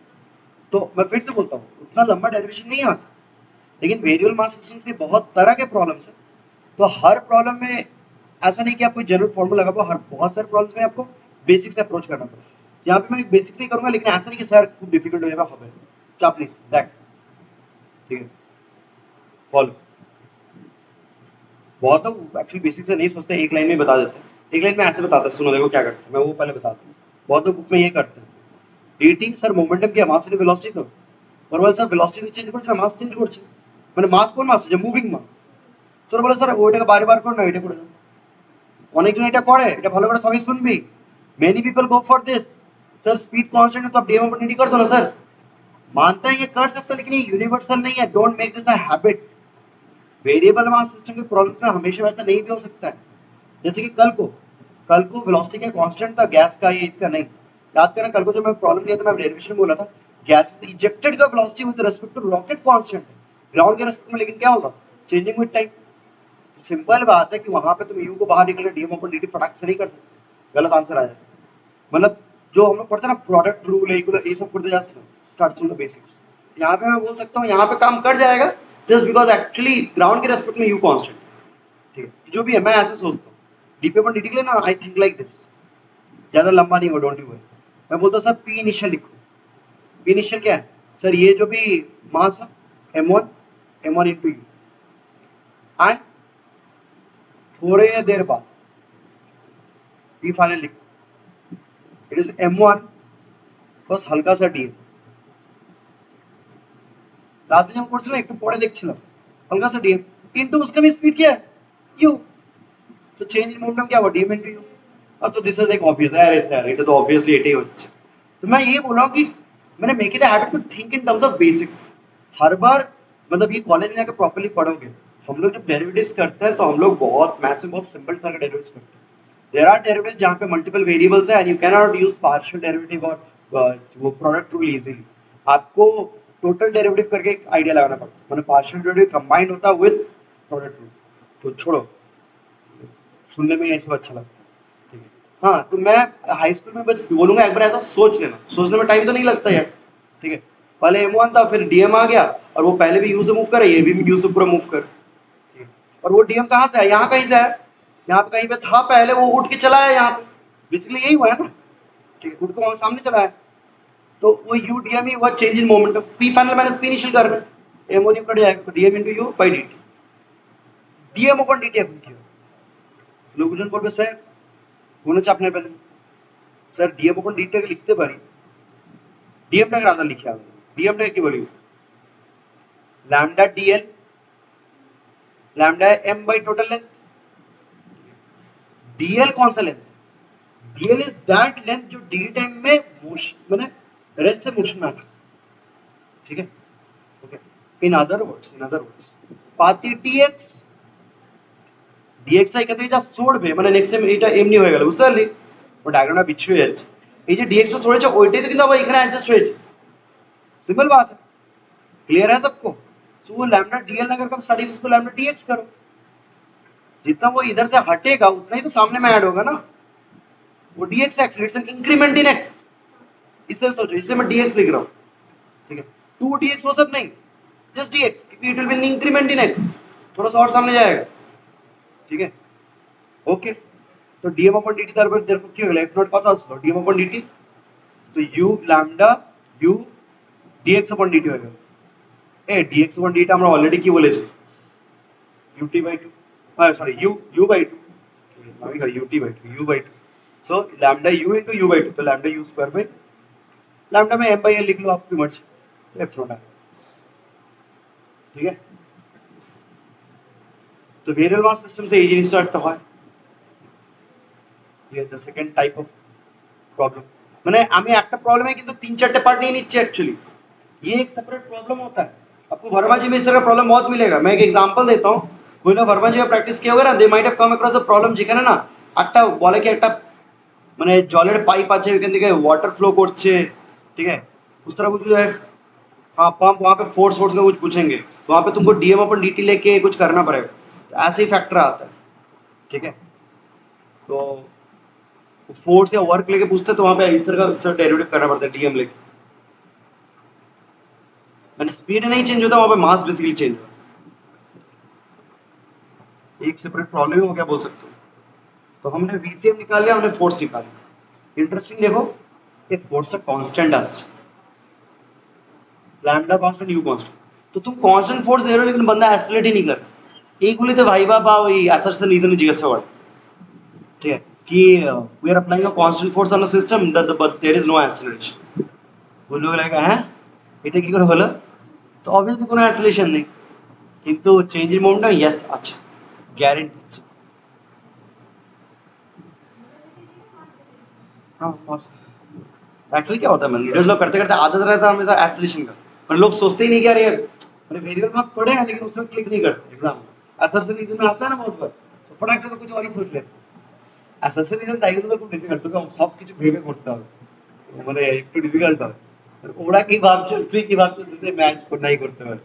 तो मैं फिर से बोलता हूँ उतना लंबा डेरिवेशन नहीं आता, लेकिन वेरिएबल मास सिस्टम्स के बहुत तरह के प्रॉब्लम्स हैं, तो हर प्रॉब्लम में ऐसा नहीं कि आप कोई जनरल फॉर्मूला लगा पाओ, हर बहुत सारे प्रॉब्लम्स में आपको बेसिक से अप्रोच करना पड़ेगा। यहाँ पे मैं एक बेसिक से ही करूंगा, लेकिन ऐसा नहीं कि सर खूब डिफिकल्ट हो जाएगा, হবে चाप नहीं देख, ठीक है, फॉलो। बहुत लोग एक्चुअली बेसिक से नहीं सोचते, एक लाइन में बता देते हैं, एक लाइन में ऐसे बताते हैं, सुनो देखो क्या करते हैं, मैं वो पहले बताता हूँ। बहुत लोग बुक में ये करते हैं, dt सर मोमेंटम কি মাস এর ভেলোসিটি তো, और বলে স্যার ভেলোসিটি চেঞ্জ করছে না মাস চেঞ্জ করছে, মানে মাস কোন মাস, যে মুভিং মাস, তোর বলে স্যার ওইটাকে বারবার কর না, এটা করে দাও, অনেকজন এটা করে, এটা ভালো করে সবাই শুনবি, many people go for this, sir speed constant है तो आप डीएम अपॉर्चुनिटी कर दो ना सर, मानता है ये कर सकते, लेकिन ये यूनिवर्सल नहीं है, don't make this a habit. Variable mass system के प्रॉब्लम्स में हमेशा वैसा नहीं भी हो सकता है, जैसे कि कल को वेलोसिटी का कांस्टेंट था गैस का, ये इसका नहीं, याद करना कल को जो मैं प्रॉब्लम लिया था, मैं डेरिवेशन बोला था, गैस इजेक्टेड का velocity with respect to rocket constant है ग्राउंड के रिस्पेक्ट में, लेकिन क्या होगा, चेंजिंग विद टाइम। सिंपल बात है कि वहां पे तुम यू को बाहर निकल डीएम अपन dt फटाक से नहीं कर सकते, गलत आंसर आ जाएगा। मतलब जो हम लोग पढ़ते हैं ना प्रोडक्ट रूल इक्वल, ये सब पढ़ते जा सकते हैं स्टार्ट फ्रॉम द बेसिक्स, यहाँ पे मैं बोल सकता हूँ यहाँ पे काम कर जाएगा, जस्ट बिकॉज एक्चुअली ग्राउंड के रेस्पेक्ट में यू कांस्टेंट, ठीक है। जो भी है मैं ऐसे सोचता हूँ, डीपी अपन dt के लिए ना आई थिंक लाइक दिस, ज्यादा लंबा नहीं हो, डोंट यू वरी। मैं बोलता हूँ सर पी इनिशियल लिखो, पी इनिशियल क्या है सर, ये जो भी मास है m1 इंटू यू, एंड थोड़े देर बाद पी फाइनल लिखो, इट इज m1 बस हल्का सा डी, लास्ट टाइम করছিল একটু পরে দেখছিলাম, हल्का सा डी इनटू उसका भी स्पीड क्या है u, तो चेंज इन मोमेंटम क्या हुआ डी इनटू u। अब तो दिस इज लाइक ऑब्वियस है, अरे सर এটা তো ऑब्वियसली এটাই হচ্ছে। तो मैं ये बोल रहा हूँ कि मैंने make it a habit to think in terms of basics, हर बार मतलब ये कॉलेज में जाकर प्रॉपर्ली पढ़ोगे, हम लोग जब डेरिवेटिव्स करते हैं तो हम लोग बहुत मैथ्स में बहुत सिंपल तरह के डेरिवेटिव्स करते हैं, देयर आर डेरिवेटिव्स जहाँ पे मल्टीपल वेरिएबल्स है and you can not use partial derivative और वो प्रोडक्ट रूल इजीली। आपको टोटल डेरिवेटिव करके एक आइडिया लगाना पड़ता है, मतलब पार्शियल डेरिवेटिव कंबाइंड होता है विद प्रोडक्ट रूल। तो छोड़ो, सुनने में ये सब अच्छा लगता है, ठीक है। हाँ, तो मैं हाई स्कूल में बस बोलूंगा एक बार ऐसा सोच लेना, सोचने में टाइम तो नहीं लगता यार, ठीक है। पहले M1 था, फिर DM आ गया, और वो पहले भी यू से मूव करे, ये भी यू से पूरा मूव कर, ठीक है। और वो DM कहाँ से है, यहाँ कहीं से है, यहाँ पे कहीं पे था पहले, वो उठ के चला है यहाँ पे, बेसिकली यही हुआ है ना, ठीक है, उठ के वहां सामने चला है। तो वो यू DM ही हुआ change in momentum, P final minus P initial करना है, M1 यू कट जाएगा, तो DM into you by dt, DM upon dt अपन किया। लोग जन बोलबे सर কোনো চাপ নেবেন না। স্যার DM अपन dt টাকে লিখতে পারি, DM টাকে রাদা লিখে হবে, DM টাকে কি বলি, lambda DL, lambda M by total length. DL कौन सा length, DL is that length जो डी टाइम में मोशन माने रेस्ट से मोशन में आता है, ठीक है, ओके। इन अदर वर्ड्स পাতি dx dx টা এখান থেকে যা সরবে, মানে নেক্সট টাইম এটা এমনি হয়ে গেল, বুঝতে পারলি, ও ডায়াগ্রামটা বিচ্ছিরি হয়ে যাচ্ছে, এই যে dx টা সরেছে ওইটাই তো কিন্তু আবার এখানে অ্যাডজাস্ট হয়েছে, सिंपल बात है, क्लियर है सबको। सो वो लैम्डा डीएल अगर कब स्टडीज उसको लैम्डा डीएक्स करो, जितना वो इधर से हटेगा उतना ही तो सामने में ऐड होगा ना, वो DX actually it's an increment in X, इससे सोचो, इसलिए मैं डीएक्स लिख रहा हूँ, ठीक है। 2dx वो सब नहीं, जस्ट dx, क्योंकि it will be N increment in x, थोड़ा सा और सामने जाएगा, ठीक है, ओके। तो dm upon dt তারপর therefore কি হলো, f নট কত আসলো, dm upon dt, তো u lambda u dx upon dt হয়ে গেল। এ dx upon dt আমরা অলরেডি কি বলেছি, ut by 2, sorry u by 2, আমি কই ut by 2, u by 2, so lambda u into u by 2, तो lambda u square by lambda में m by l लिख लो आपकी मर्जी, तो f नॉट है, ठीक है। तो वेरिएबल मास सिस्टम से এই জিনিসটা একটা হয়, ये the second type of problem, मैंने আমি একটা প্রবলেমে কিন্তু তিন চারটে পার্ট নিয়ে নিচ্ছি एक्चुअली, ये एक सेपरेट प्रॉब्लम होता है। आपको वर्मा जी में इस तरह का प्रॉब्लम बहुत मिलेगा। मैं एक एग्जांपल देता हूं, कोई ना वर्मा जी में प्रैक्टिस किया होगा ना, they might have come across a problem যেখানে না একটা বলে কি একটা মানে জলের পাইপ আছে, ওখান থেকে ওয়াটার फ्लो করছে, ठीक है, उस तरह कुछ है, हाँ पंप, वहां पे फोर्स का कुछ पूछेंगे, तो वहां पे तुमको डीएम अपन डीटी लेके कुछ करना पड़ेगा, तो ऐसे ही फैक्टर आता है, ठीक है। तो फोर्स या वर्क लेके पूछते तो वहां पे इस तरह डेरिवेटिव करना पड़ता है डीएम लेके, मैंने स्पीड नहीं चेंज होता, वहां पे मास बेसिकली चेंज होता, एक सेपरेट प्रॉब्लम हो गया बोल सकते हो। तो हमने वीसीएम निकाल लिया, हमने फोर्स निकाल लिया। इंटरेस्टिंग देखो, ये फोर्स का constant as lambda constant U constant, तो तुम कांस्टेंट फोर्स दे रहे हो लेकिन बंदा एक्सेलरेट ही नहीं कर, এইগুলি তো ভাইবা বা ওই অ্যাসারশন রিজনে জিজ্ঞাসা করে, ঠিক আছে, कि we are applying a constant force on a system that but there is no acceleration, वो लोग लगेगा हैं এটা কি করে হলো, তো অবভিয়াসলি কোনো অ্যাক্সিলারেশন নেই, কিন্তু চেঞ্জ ইন মোমেন্টাম यस, अच्छा गारंटी, हाँ बस एक्चुअली क्या होता है, मैं न्यूटन लॉ करते करते आदत रहता है हमेशा एक्सेलरेशन का, पर लोग सोचते ही नहीं कि यार ये मैंने वेरिएबल मास पढ़े हैं लेकिन उसमें क्लिक नहीं करते एग्जाम में, असर्शनिज्म में आता है ना बहुत बार, तो फटाक से तो कुछ और ही सोच लेते, असर्शनिज्म তাই কিন্তু খুব ডিফিকাল্ট, তোকে সব কিছু ভেবে করতে হবে, মানে একটু ডিফিকাল্ট হবে, ওরা কি ভাবছে তুই কি ভাবছিস তুই ম্যাচ নাই করতে পারে,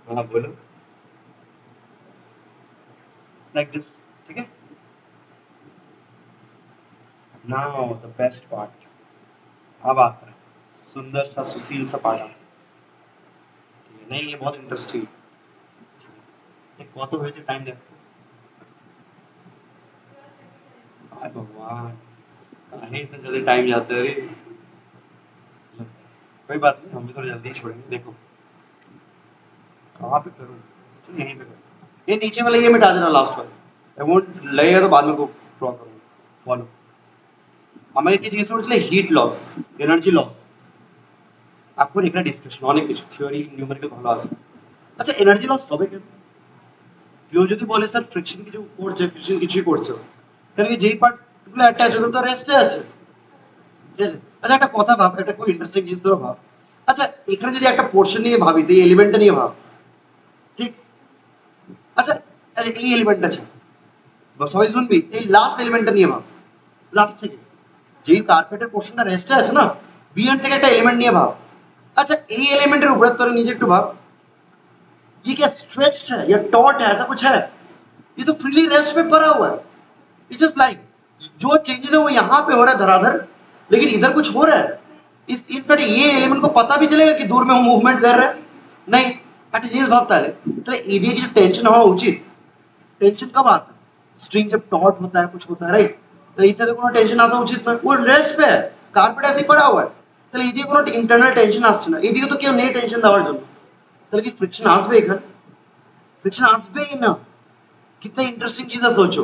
हाँ बोलो, लाइक दिस, ठीक है। नाउ द बेस्ट पार्ट, अब आता है सुंदर सा सुशील सा पारा, ठीक है, नहीं ये बहुत इंटरेस्टिंग, কত হয়েছে টাইম দেখতে, हाय भगवान काहे इतना जल्दी टाइम जाता है रे, कोई बात नहीं, हम भी थोड़ा जल्दी ही छोड़ेंगे। देखो कहाँ पे करूँ, तो यहीं पे करूँ, ये नीचे वाला ये मिटा देना लास्ट वाला, अमाउंट लगेगा तो बाद में को ड्रॉ करूँगा, फॉलो। আমাকে কি জিজ্ঞেস করেছিল, হিট লস, এনার্জি লস, आपको लिखना ডিসকাশন, অনেক কিছু থিওরি নিউমেরিক্যাল ভালো আছে। আচ্ছা এনার্জি লস হবে কেন, কেউ যদি বলে স্যার ফ্রিকশন কিছু করছে, ফ্রিকশন কিছুই করছে না, কেন কি যেই পার্টগুলো অ্যাটাচ ওগুলো তো রেস্টে আছে, ঠিক আছে। আচ্ছা একটা কথা ভাব, একটা খুব ইন্টারেস্টিং জিনিস তোরা ভাব, আচ্ছা এখানে যদি একটা পোর্শন নিয়ে ভাবি, সেই এলিমেন্টটা নিয়ে ভাব, ঠিক, আচ্ছা এই এলিমেন্টটা আছে বা সবাই শুনবি এই লাস্ট এলিমেন্টটা নিয়ে ভাব লাস্ট থেকে যেই কার্পেটের পোর্শনটা রেস্টে আছে না বি এন্ড থেকে একটা এলিমেন্ট নিয়ে ভাব अच्छा এই এলিমেंटेর উপরে তোর नीचे একটু ভাব ये क्या स्ट्रेच्ड है या टॉट है ऐसा कुछ है ये तो फ्रीली रेस्ट पे पड़ा हुआ है इट्स जस्ट लाइक जो चेंजेस है वो यहाँ पे हो रहा है धराधर लेकिन इधर कुछ हो रहा है इस इनफैक्ट ये एलिमेंट को पता भी चलेगा कि दूर में हम मूवमेंट कर रहे हैं नहीं একটা জিনিস ভাবতে হবে তাহলে এদিকে কিছু টেনশন হওয়া উচিত टेंशन कब आता है स्ट्रिंग जब टॉट होता है कुछ होता है राइट तो इससे तो কোনো টেনশন আসা উচিত নয় वो रेस्ट पे है कार्पेट ऐसे ही पड़ा हुआ है তাহলে এদিকে কোনো ইন্টারনাল টেনশন আসছে না এদিকে তো কেউ নেই টেনশন দেওয়ার জন্য তাহলে কি फ्रिक्शन আসবে এখানে फ्रिक्शन আসবেই না कितना इंटरेस्टिंग चीज है सोचो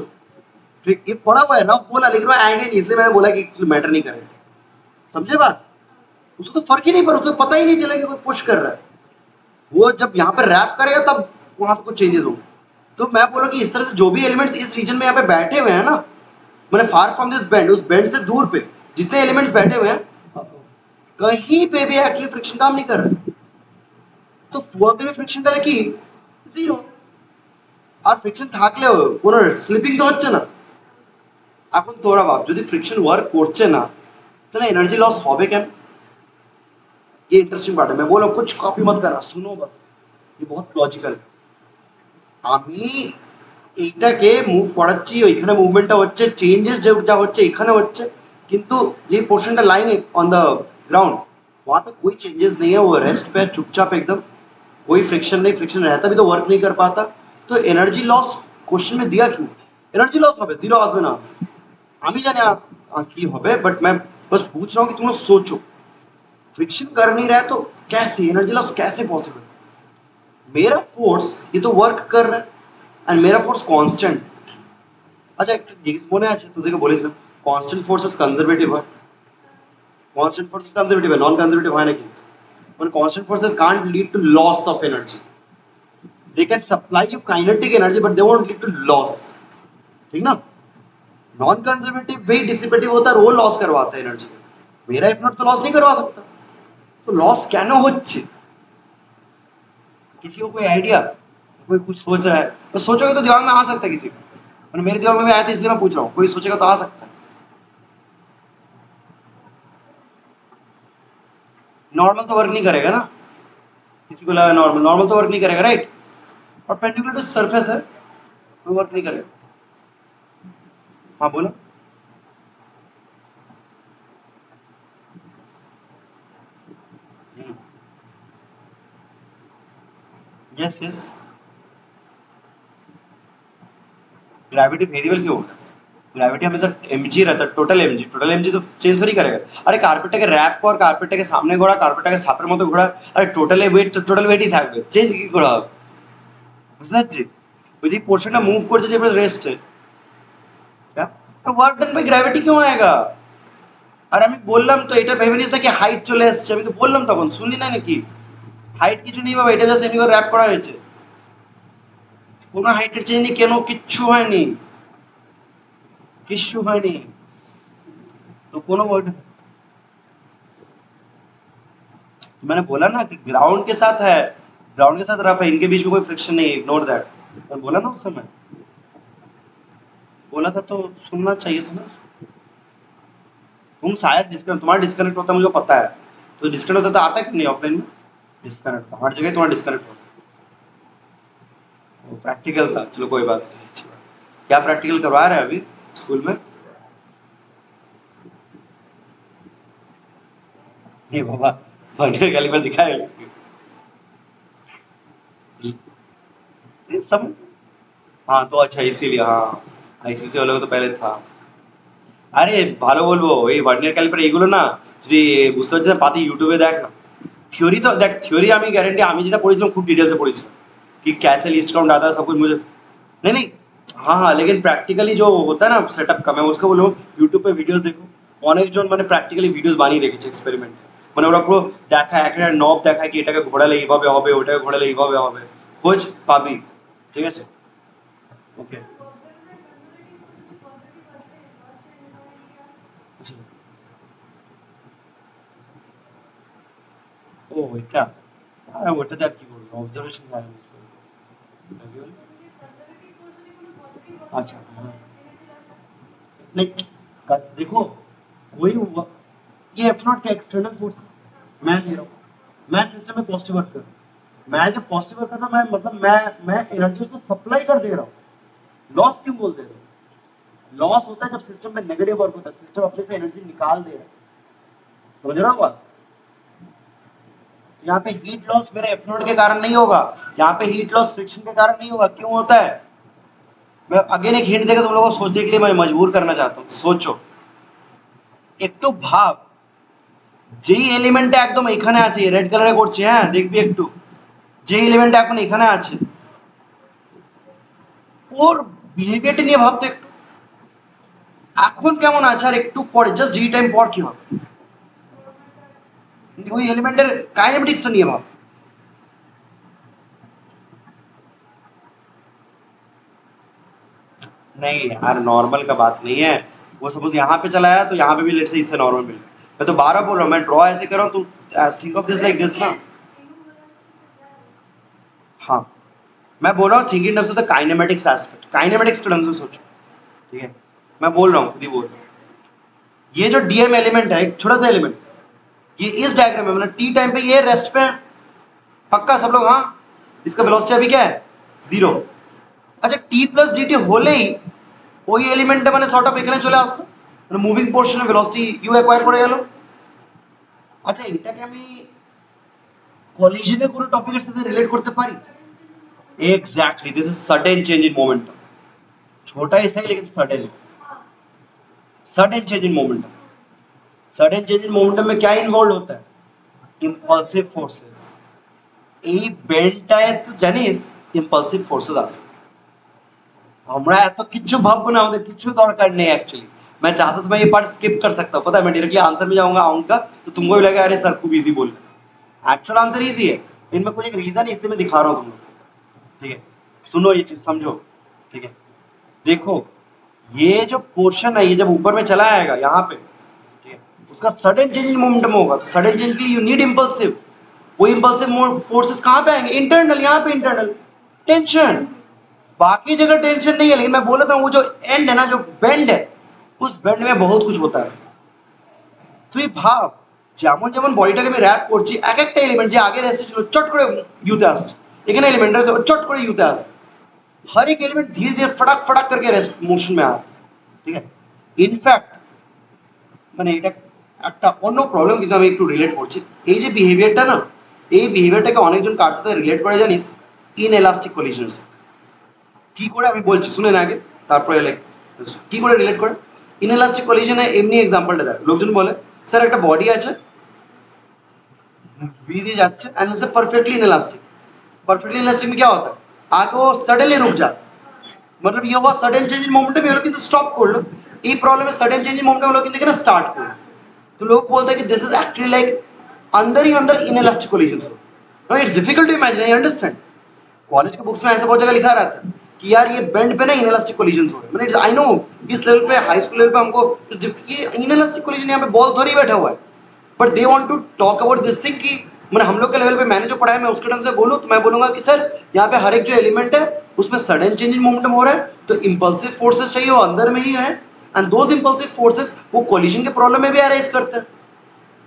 ये पड़ा हुआ है रफ बोला लेकिन वो आएंगे नहीं इसलिए मैंने बोला कि मैटर नहीं करेगा समझे बात उसको तो फर्क ही नहीं पड़ा उसको पता ही नहीं चलेगा कोई पुश कर रहा है वो जब यहाँ पे रैप करेगा तब वहां पे कुछ चेंजेस होंगे तो मैं बोलूँ कि इस तरह से जो भी एलिमेंट्स इस रीजन में यहाँ पे बैठे हुए हैं ना मैंने फार फ्रॉम दिस बेंड उस बेंड से दूर पे जितने एलिमेंट्स बैठे हुए हैं कहीं पे भी एक्चुअली फ्रिक्शन काम नहीं कर रहा तो वर्क में फ्रिक्शन करे কি জিরো আর ফ্রিকশন থাকলেও কোনো স্লিপিং তো হচ্ছে না এখন তোরা ভাব যদি ফ্রিকশন ওয়ার্ক করছে না তাহলে এনার্জি লস হবে কেন ये इंटरेस्टिंग पार्ट है मैं बोलो कुछ कॉपी मत करना सुनो बस ये बहुत लॉजिकल আমি এইটাকে মুভ করাচ্ছি ওইখানে মুভমেন্টটা হচ্ছে চেঞ্জেস যা হচ্ছে এখানে হচ্ছে কিন্তু যে পোর্শনটা लाइंग ऑन द ग्राउंड वहां पे कोई चेंजेस नहीं है वो रेस्ट पे चुपचाप एकदम कोई फ्रिक्शन नहीं फ्रिक्शन रहता भी तो वर्क नहीं कर पाता तो एनार्जी लॉस क्वेश्चन में दिया क्यों एनार्जी लॉस হবে জিরো আসবে না আমি জানি কি হবে बट मैं बस पूछ रहा हूँ कि तुम लोग सोचो फ्रिक्शन कर नहीं रहा है तो कैसे एनर्जी लॉस कैसे पॉसिबल मेरा फोर्स ये तो वर्क कर रहा है एंड मेरा फोर्स कांस्टेंट अच्छा एक জিনিস মনে আছে তোদেরকে বলেছিলাম कांस्टेंट फोर्सेस कंजर्वेटिव হয় कांस्टेंट फोर्सेस कंजर्वेटिव है नॉन कंजर्वेटिव হয় না কিন্তু when constant forces can't lead to loss of energy they can supply you kinetic energy but they won't lead to loss ठीक ना नॉन कंजर्वेटिव भी dissipative होता है और वो लॉस करवाता है एनर्जी मेरा इफ नॉट तो लॉस नहीं करवा सकता तो लॉस কেন হচ্ছে किसी को कोई आइडिया कोई कुछ सोच रहा है तो सोचोगे तो दिमाग में आ सकता है किसी को और मेरे दिमाग में भी आया था इसलिए मैं पूछ रहा हूँ कोई सोचेगा तो आ सकता है नॉर्मल तो वर्क नहीं करेगा ना किसी को लगा नॉर्मल नॉर्मल तो वर्क नहीं करेगा राइट और पेंडिकुलर टू सरफेस है तो वर्क नहीं करेगा हाँ बोलो यस यस ग्रेविटी वेरिएबल क्यों होगा ग्रेविटी हमेशा एमजी रहता है টোটাল এমজি তো চেঞ্জ থরি করেगा আরে কার্পেটটাকে র‍্যাপ কর কার্পেটটাকে সামনে ঘোরা কার্পেটটাকে সাপের মতো ঘোরা আরে টোটাল ওয়েটই থাকবে চেঞ্জ কি করা হবে বুঝতে পারছিস ওই যে পোর্শনটা মুভ করছে যে রেস্ট क्या तो वर्क डन बाय ग्रेविटी क्यों आएगा আর আমি বললাম তো এটা ভেবে নিস না কি হাইট চলে আসছে আমি তো বললাম তখন শুনলি না নাকি হাইট কিছু নেই বাবা এটা জাস্ট এমনি করে র‍্যাপ করা হয়েছে কোনো হাইটের চেঞ্জ নেই কেন কিচ্ছু হয়নি किच्छु হয়নি तो कोनो वर्ड मैंने बोला ना कि ग्राउंड के साथ है ग्राउंड के साथ रफ है इनके बीच में कोई फ्रिक्शन नहीं है इग्नोर दैट मैं बोला ना उस समय बोला था तो सुनना चाहिए था ना तुम शायद डिस्कनेक्ट तुम्हारा डिस्कनेक्ट होता मुझे पता है तो डिस्कनेक्ट होता तो आता कि नहीं ऑफलाइन में डिस्कनेक्ट हर जगह तुम्हारा डिस्कनेक्ट होता वो प्रैक्टिकल था चलो कोई बात नहीं अच्छी बात क्या प्रैक्टिकल करवा रहे हैं अभी स्कूल में नहीं बाबा वर्नियर कैलिपर दिखाए ये सब हाँ तो अच्छा इसीलिए हाँ आईसीसी वालों को तो पहले था আরে ভালো বলবো এই ভার্নিয়ার ক্যালিপার এগুলো না যদি বুঝতে পারছিস না পাতি ইউটিউবে দেখ না থিওরি তো देख থিওরি আমি গ্যারান্টি আমি যেটা পড়েছিলাম খুব ডিটেলসে पढ़ेছিলাম कि कैसे लिस्ट काउंट आता है सब कुछ मुझे नहीं नहीं हाँ हाँ लेकिन प्रैक्टिकली जो होता है ना सेटअप का मैं उसको बोलूँ यूट्यूब पे वीडियोस देखो অনেকজন মানে প্র্যাকটিক্যালি ভিডিওস বানিয়ে রেখেছে এক্সপেরিমেন্ট মানে ওরা পুরো দেখায় একটা নব দেখায় কি এটাকে ঘোরালে এইভাবে হবে ওটাকে ঘোরালে এইভাবে হবে খোঁজ পাবি ঠিক আছে ওকে ও এটা ওটাতে আর কি করবো অবজারভেশন জানি अच्छा हाँ। नहीं देखो वही हुआ, ये एफ नॉट क्या एक्सटर्नल फोर्स मैं दे रहा हूँ, मैं सिस्टम में पॉजिटिव वर्क कर रहा हूँ, मैं जब पॉजिटिव वर्क कर रहा हूँ मैं मतलब मैं एनर्जी उसको सप्लाई कर दे रहा हूँ। लॉस क्यों बोल दे रहा हूँ? लॉस होता है जब सिस्टम में नेगेटिव वर्क होता है, सिस्टम अपने से एनर्जी निकाल दे रहा है। समझ रहा हूँ बात? यहाँ पे हीट लॉस मेरे एफ नॉट के कारण नहीं होगा, यहाँ पे हीट लॉस फ्रिक्शन के कारण नहीं होगा। क्यों होता है? मैं अगेन एक हिंट देकर तुम लोगों को सोचने के लिए मैं मजबूर करना चाहता हूँ। सोचो, एक तो भाप যেই এলিমেন্টটা একদম এখানে আছে রেড কালারে করছে, হ্যাঁ দেখবি একটু, যে এলিমেন্টটা এখন এখানে আছে ওর বিহেভিয়ারটা নিয়ে ভাবতো একটু, এখন কেমন আছে আর একটু পরে জাস্ট ডি টাইম পর কি হবে, ওই এলিমেন্টের কাইনেমেটিক্সটা নিয়ে ভাব। नहीं यार नॉर्मल का बात नहीं है, वो सपोज यहाँ पे चला आया तो यहाँ पे भी लेट से इससे नॉर्मल मिल गया। मैं तो 12 बोल रहा हूँ, मैं ड्रॉ ऐसे कर रहा हूँ, तू think of this like this ना। हाँ मैं बोल रहा हूँ think in terms of the kinematics aspect, kinematics के टर्म्स में सोचो, ठीक है? मैं बोल रहा हूँ, खुद ही बोल रहा हूँ। ये जो डीएम एलिमेंट है, एक छोटा सा एलिमेंट, ये इस डायग्राम में मतलब टी टाइम पे ये रेस्ट पे है, पक्का सब लोग? हाँ, इसका वेलोसिटी अभी क्या है? 0। अच्छा टी प्लस डी टी होले ही ওই এলিমেন্টটা মানে সর্ট অফ এখানে চলে আসতো, মানে মুভিং পোর্শনে ভেলোসিটি ইউ অ্যাকোয়ার করে গেল। আচ্ছা এটাকে আমি কলিশনের কোনো টপিকের সাথে রিলেট করতে পারি? Exactly this is sudden change in momentum, छोटा ही सही लेकिन sudden, sudden change in momentum. Sudden change in momentum में क्या इन्वॉल्व होता है? Impulsive forces. এই বেন্ডটায় তো জানিস ইম্পালসিভ ফোর্সেস আসবে, আমরা এত কিছু ভাববো না, আমাদের কিছু দরকার নেই एक्चुअली। मैं चाहता तो मैं ये पार्ट स्किप कर सकता हूँ, पता है मैं डायरेक्टली आंसर में जाऊंगा आऊंगा तो तुमको भी लगेगा अरे सर खूब इजी बोल रहे। एक्चुअल आंसर इजी है, इनमें कोई एक रीजन है इसलिए मैं दिखा रहा हूँ तुम लोग, ठीक है? सुनो ये चीज समझो, ठीक है? देखो ये जो पोर्शन है ये जब ऊपर में चला आएगा यहाँ पे, ठीक है, उसका सडन चेंज इन मोमेंटम होगा, तो सडन चेंज के लिए यू नीड इम्पल्सिव। वो इम्पल्सिव फोर्सेस कहाँ पे आएंगे? इंटरनल, यहाँ पे इंटरनल टेंशन, बाकी जगह टेंशन नहीं है। लेकिन मैं बोला था वो जो एंड है ना, जो बेंड है, उस बेंड में बहुत कुछ होता है। তুই ভাব যেমন যেমন বডিটাকে আমি র্যাপ করছি, এক একটা এলিমেন্ট যে আগে রেসে ছিল চট করে ইউতে আসছে, এখানে এলিমেন্ট আছে চট করে ইউতে আসবে, हर एक एलिमेंट धीरे धीरे फटाक फटाक करके रेस्ट मोशन में आ रहा है, ठीक है? इनफैक्ट মানে এটা একটা অন্য প্রবলেম, কিন্তু আমি একটু রিলেট করছি। এই যে বিহেভিয়ারটা না, এই বিহেভিয়ারটাকে অনেকজন কার সাথে রিলেট করে জানিস? ইনএলাস্টিক কলিশনের সাথে। কি করে আমি বলছি শুনে না আগে, তারপরে কি করে রিলেট করে। ইনএলাস্টিক কলিশনে এমনি এক্সাম্পলটা দেয়, লোকজন বলে স্যার একটা বডি আছে वी দিয়ে যাচ্ছে एंड उससे परफेक्टली इनएलास्टिक। परफेक्टली इनएलास्टिक में क्या होता है? आगे वो सडनली रुक जाता है, मतलब ये हुआ सडन चेंज इन मोमेंटम, ये लोग কিন্তু স্টপ করলো। এই প্রবলেমে সডন চেঞ্জ ইন মোমেন্টাম লোग কিন্তু এখানে স্টার্ট করলো, तो लोग बोलते हैं कि दिस इज एक्चुअली लाइक अंदर ही अंदर inelastic collision. No it's difficult to imagine, I understand. College के बुक्स में ऐसा बहुत जगह लिखा रहता है कि यार ये बेंड पे ना इनएलास्टिक कोलिजन हो रहे हैं, मैंने आई नो इस लेवल पे हाई स्कूल लेवल पे हमको ये इनएलास्टिक कोलिजन यहाँ पे बॉल थोड़ी बैठा हुआ है, but they want to talk about this thing कि मैंने हम लोग के लेवल पे मैंने जो पढ़ा है मैं उसके ढंग से बोलूँ तो मैं बोलूंगा कि सर यहाँ पे हर एक जो एलिमेंट है उसमें सडन चेंज इन मोमेंटम हो रहा है, तो इम्पल्सिव फोर्सेस चाहिए वो अंदर में ही है, एंड दोज इम्पल्सिव फोर्सेस वो कोलिजन के प्रॉब्लम में भी अराइज करते हैं।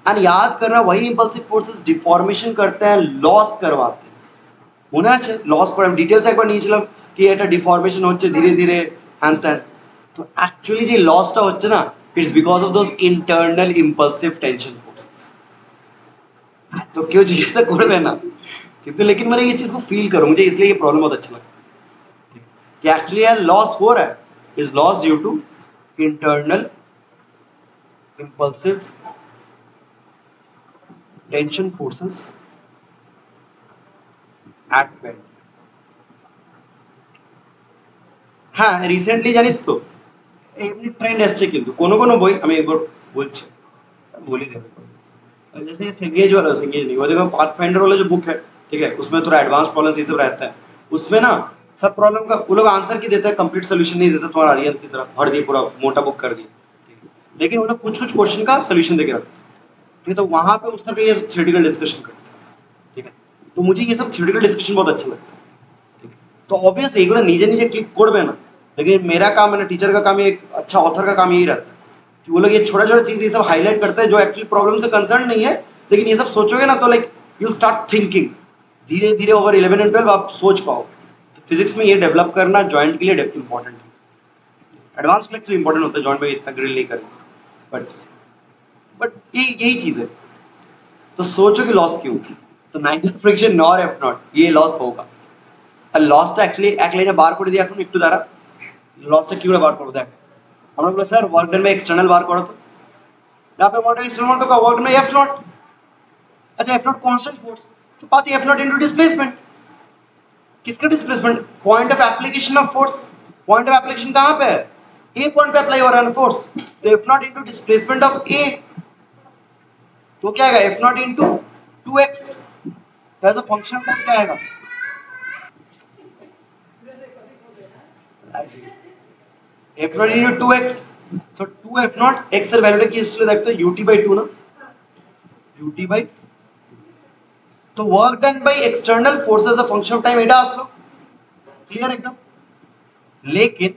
एंड याद करना वही इम्पल्सिव फोर्सेस डिफॉर्मेशन करते हैं, लॉस करवाते हैं। মনে আছে লস করে আমি ডিটেলস একবার নিয়েছিলাম কি এটা ডিফর্মেশন হচ্ছে ধীরে ধীরে হ্যান ত্যান, তো অ্যাকচুয়ালি যে লসটা হচ্ছে না it's because of those internal impulsive tension forces. तो क्यों जिज्ञासा करबे ना, কিন্তু लेकिन मैंने ये चीज को फील करो, मुझे इसलिए ये प्रॉब्लम बहुत अच्छा लगता है कि एक्चुअली यार लॉस हो रहा है, is loss due to internal impulsive tension forces at bend. হ্যাঁ রিসেন্টলি জানিস তো এমনি ট্রেন্ড আসছে, কিন্তু কোনো কোনো বই আমি একবার বলছি बोल ही देते, जैसे ये सेंगेज वाला, सेंगेज नहीं वो देखो पाथफाइंडर वाला जो बुक है, ठीक है, उसमें थोड़ा एडवांस प्रॉब्लम्स ये सब रहता है, उसमें ना सब प्रॉब्लम का वो लोग आंसर की देते हैं, कंप्लीट सोल्यूशन नहीं देते, तुम्हारा आर्यन की तरह भर दिए पूरा मोटा बुक कर दिए, लेकिन वो लोग कुछ कुछ क्वेश्चन का सोल्यूशन देके रखते हैं, ठीक है? तो वहां पे उस तरह का ये थ्योरेटिकल डिस्कशन करते हैं, ठीक है? तो मुझे ये सब थ्योरेटिकल डिस्कशन बहुत अच्छा लगता है, ठीक है? तो ऑब्वियसली एगुलो নিজে নিজে ক্লিক করবে না, लेकिन मेरा काम है ना, टीचर का काम, एक अच्छा ऑथर का काम यही रहता है कि वो लोग ये छोटा छोटा चीज ये सब हाईलाइट करते हैं जो एक्चुअली प्रॉब्लम से कंसर्न नहीं है, लेकिन ये सब सोचोगे ना तो like you will start thinking, धीरे धीरे ओवर 11 एंड 12 आप सोच पाओ। तो फिजिक्स में ये डेवलप करना जॉइंट के लिए इंपॉर्टेंट है। एडवांस के लिए तो इंपॉर्टेंट होता है, जॉइंट में इतना ग्रिल नहीं करेंगे, बट यही चीज है। तो सोचो कि लॉस क्यों, तो nitrile friction nor F not ये लॉस होगा। আর লসটা অ্যাকচুয়ালি এক লাইনে বার করে দিই এখন একটু দ্বারা, লসটা কি করে বার করবো দেখ। আমরা বলবো sir work done by external বার করো তো, यहाँ पे वर्क एक्सटर्नल तो का वर्क में एफ नॉट, अच्छा एफ नॉट कांस्टेंट फोर्स, तो पाती एफ नॉट इनटू डिस्प्लेसमेंट, किसका displacement, point of application of force, point of application कहाँ पे है, ए पॉइंट पे अप्लाई हो रहा है ना फोर्स, तो F naught into displacement of A, तो क्या आएगा एफ नॉट इनटू 2x, तो एज अ फंक्शन ऑफ क्या आएगा, F naught into 2x, so 2 F not x এর ভ্যালুটা কি এসেছিল দেখতো ut/2 না, ut/, तो work done by external force as a function of time এটা আসলো, क्लियर एकदम। लेकिन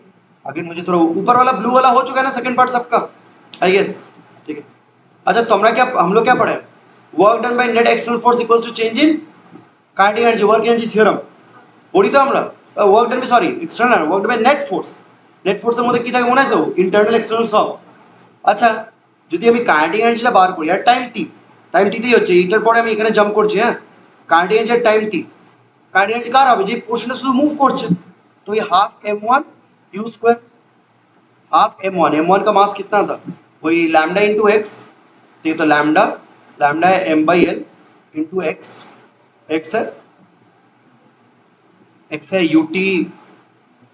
अगर मुझे थोड़ा ऊपर वाला ब्लू वाला हो चुका है ना सेकंड पार्ट सबका, आई गेस, ठीक है। अच्छा तुमरा क्या, हम लोग क्या पढ़े, work done by net external force equals to change in kinetic energy, work energy theorem পড়ি তো আমরা, work done by sorry external work done by net force, net force এর মধ্যে কি থাকে মনে আছে, ইন্টারনাল এক্সটার্নাল সব। আচ্ছা যদি আমি কাইনেটিক এনার্জিটা বার করি আর টাইম টি তেই হচ্ছে, এইটার পরে আমি এখানে জাম্প করছি, হ্যাঁ কাইনেটিক এনার্জি টাইম টি, কাইনেটিক এনার্জি কার হবে, যে পোর্শনটা শুধু মুভ করছে, तो ये half m1 u square, half m1 का मास कितना था, वही लैम्डा इंटू एक्स, ठीक है, तो लैम्डा लैम्डा है m/l इंटू एक्स, एक्स है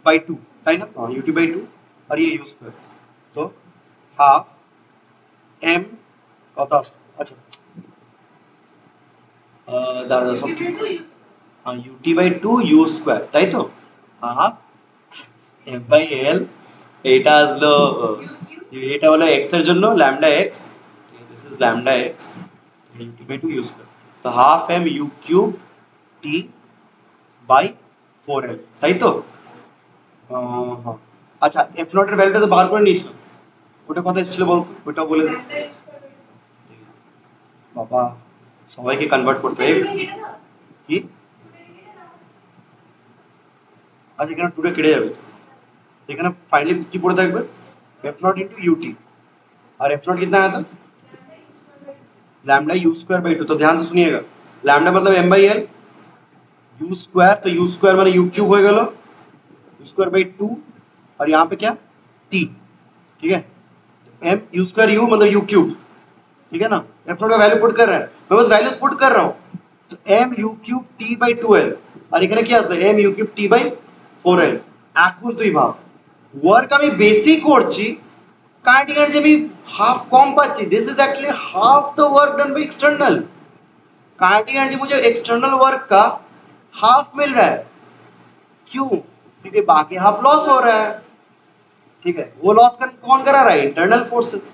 ut/2, ताई ना, हाँ ut/2, और ये u स्क्वायर, तो हाफ m कत अच्छा दादा सब हाँ ut/2 u स्क्वायर, তাই তো হাফ m/l, এটা আসলো এটা হলো x এর জন্য lambda x, this is lambda x ut/2 u square, तो half m u cube t by 4l, তাই তো হ্যাঁ। আচ্ছা f নট এর ভ্যালুটা তো বার করে নিয়েছিলাম, ওটা কত এসেছিল বলতো, ওটাও বলে দে বাবা, সবাইকে কনভার্ট করতে হবে কি, আচ্ছা এখানে টুটা কেটে যাবে, এখানে फाइनली কি পড়ে থাকবে f नॉट इनटू ut, और f नॉट कितना आया था लैम्डा u स्क्वायर बाय 2, तो ध्यान से सुनिएगा, लैम्डा मतलब m/l, u स्क्वायर तो u स्क्वायर माने u क्यूब हो गया, u स्क्वायर बाय 2, और यहाँ पे क्या t, ठीक है, m u स्क्वायर u मतलब u क्यूब, ठीक है ना, f नॉट का वैल्यू पुट कर रहा है, मैं बस वैल्यूज पुट कर रहा हूँ, तो m u cube t by 2l, और এখানে কি আসবে m u cube t by 4l। এখন তুই ভাব ওয়ার্ক আমি বেশি করছি, কাইনেটিক এনার্জি আমি हाफ कम पाচ্ছি, this is actually half the work done by external, kinetic energy मुझे एक्सटर्नल वर्क का हाफ मिल रहा है, क्यों, क्योंकि बाकी हाफ लॉस हो रहा है, ठीक है, वो लॉस कौन करा रहा है, internal forces.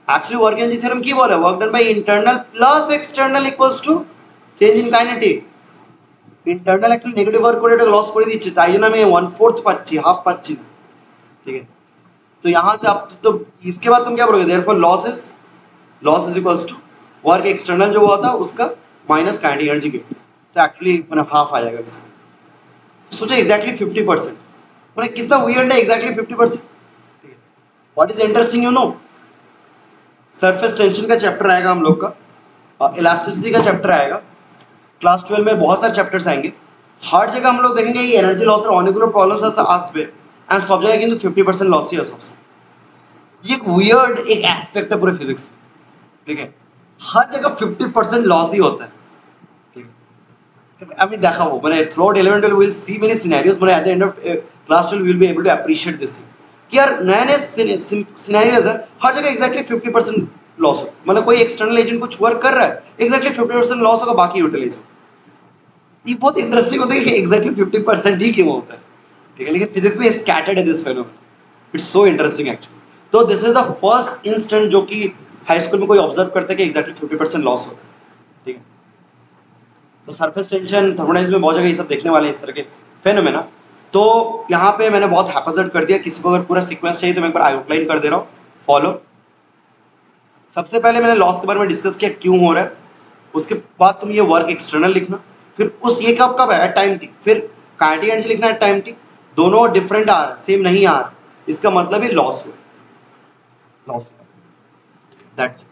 Actually work energy theorem की बोले, work done by internal plus external equals to change in kinetic, internal actually negative work করে এটা লস করে দিচ্ছে, তাই জন্য আমি 1/4 পাচ্ছি, হাফ পাচ্ছি না, ठीक है। तो यहाँ से आप तो इसके बाद तुम क्या बोलोगे, therefore loss is equals to work external जो हुआ था उसका माइनस काइनेटिक एनर्जी के, तो एक्चुअली मैंने हाफ आ जाएगा इसका, तो सोचो एग्जैक्टली 50%, मैंने कितना वियर्ड है एग्जैक्टली 50%, ठीक है। What is interesting you know, surface tension का चैप्टर आएगा हम लोग का, इलास्टिसिटी का चैप्टर आएगा, क्लास 12 में बहुत सारे चैप्टर्स आएंगे, हर जगह हम लोग देखेंगे ये एनर्जी लॉस और অনেকগুলো প্রবলেমস আছে আসবে, एंड सब जगह কিন্তু 50% लॉस ही है सबसे, ये एक वियर्ड एक एस्पेक्ट है पूरे फिजिक्स में, ठीक है, हर जगह 50% लॉस ही होता है, ठीक है। আমি দেখাবো মানে through out 11 12 will see many scenarios, মানে at the end of class 12 will be able to appreciate this thing कि यार नए नए सिनेरियोस है, हर जगह एग्जैक्टली 50% लॉस हो, मतलब कोई एक्सटर्नल एजेंट कुछ वर्क कर रहा है एग्जैक्टली 50% लॉस होगा, बाकी यूटिलाइज हो, ये बहुत इंटरेस्टिंग होता है कि एग्जैक्टली 50% ही क्यों होता है, ठीक है, लेकिन फिजिक्स में स्कैटर्ड है this phenomenon, it's so interesting actually. तो this is the first instant जो कि हाई स्कूल में कोई ऑब्जर्व करता है कि एग्जैक्टली 50% लॉस होता है, ठीक है। तो सरफेस टेंशन थर्मोडायनेमिक्स में बहुत जगह ये सब देखने वाले हैं, इस तरह के फेनोमेना, तो यहाँ पे मैंने बहुत हैपजर्ड कर दिया, किसी को अगर पूरा सीक्वेंस चाहिए तो मैं एक बार आउटलाइन कर दे रहा हूँ, फॉलो। सबसे पहले मैंने लॉस के बारे में डिस्कस किया क्यों हो रहा है, उसके बाद तुम ये वर्क एक्सटर्नल लिखना, फिर उस ये कब है एट टाइम टी, फिर काइनेटिक एनर्जी लिखना एट टाइम टी, दोनों डिफरेंट आ रहा है, सेम नहीं आ रहा, इसका मतलब ये लॉस हुआ, लॉस, दैट्स इट।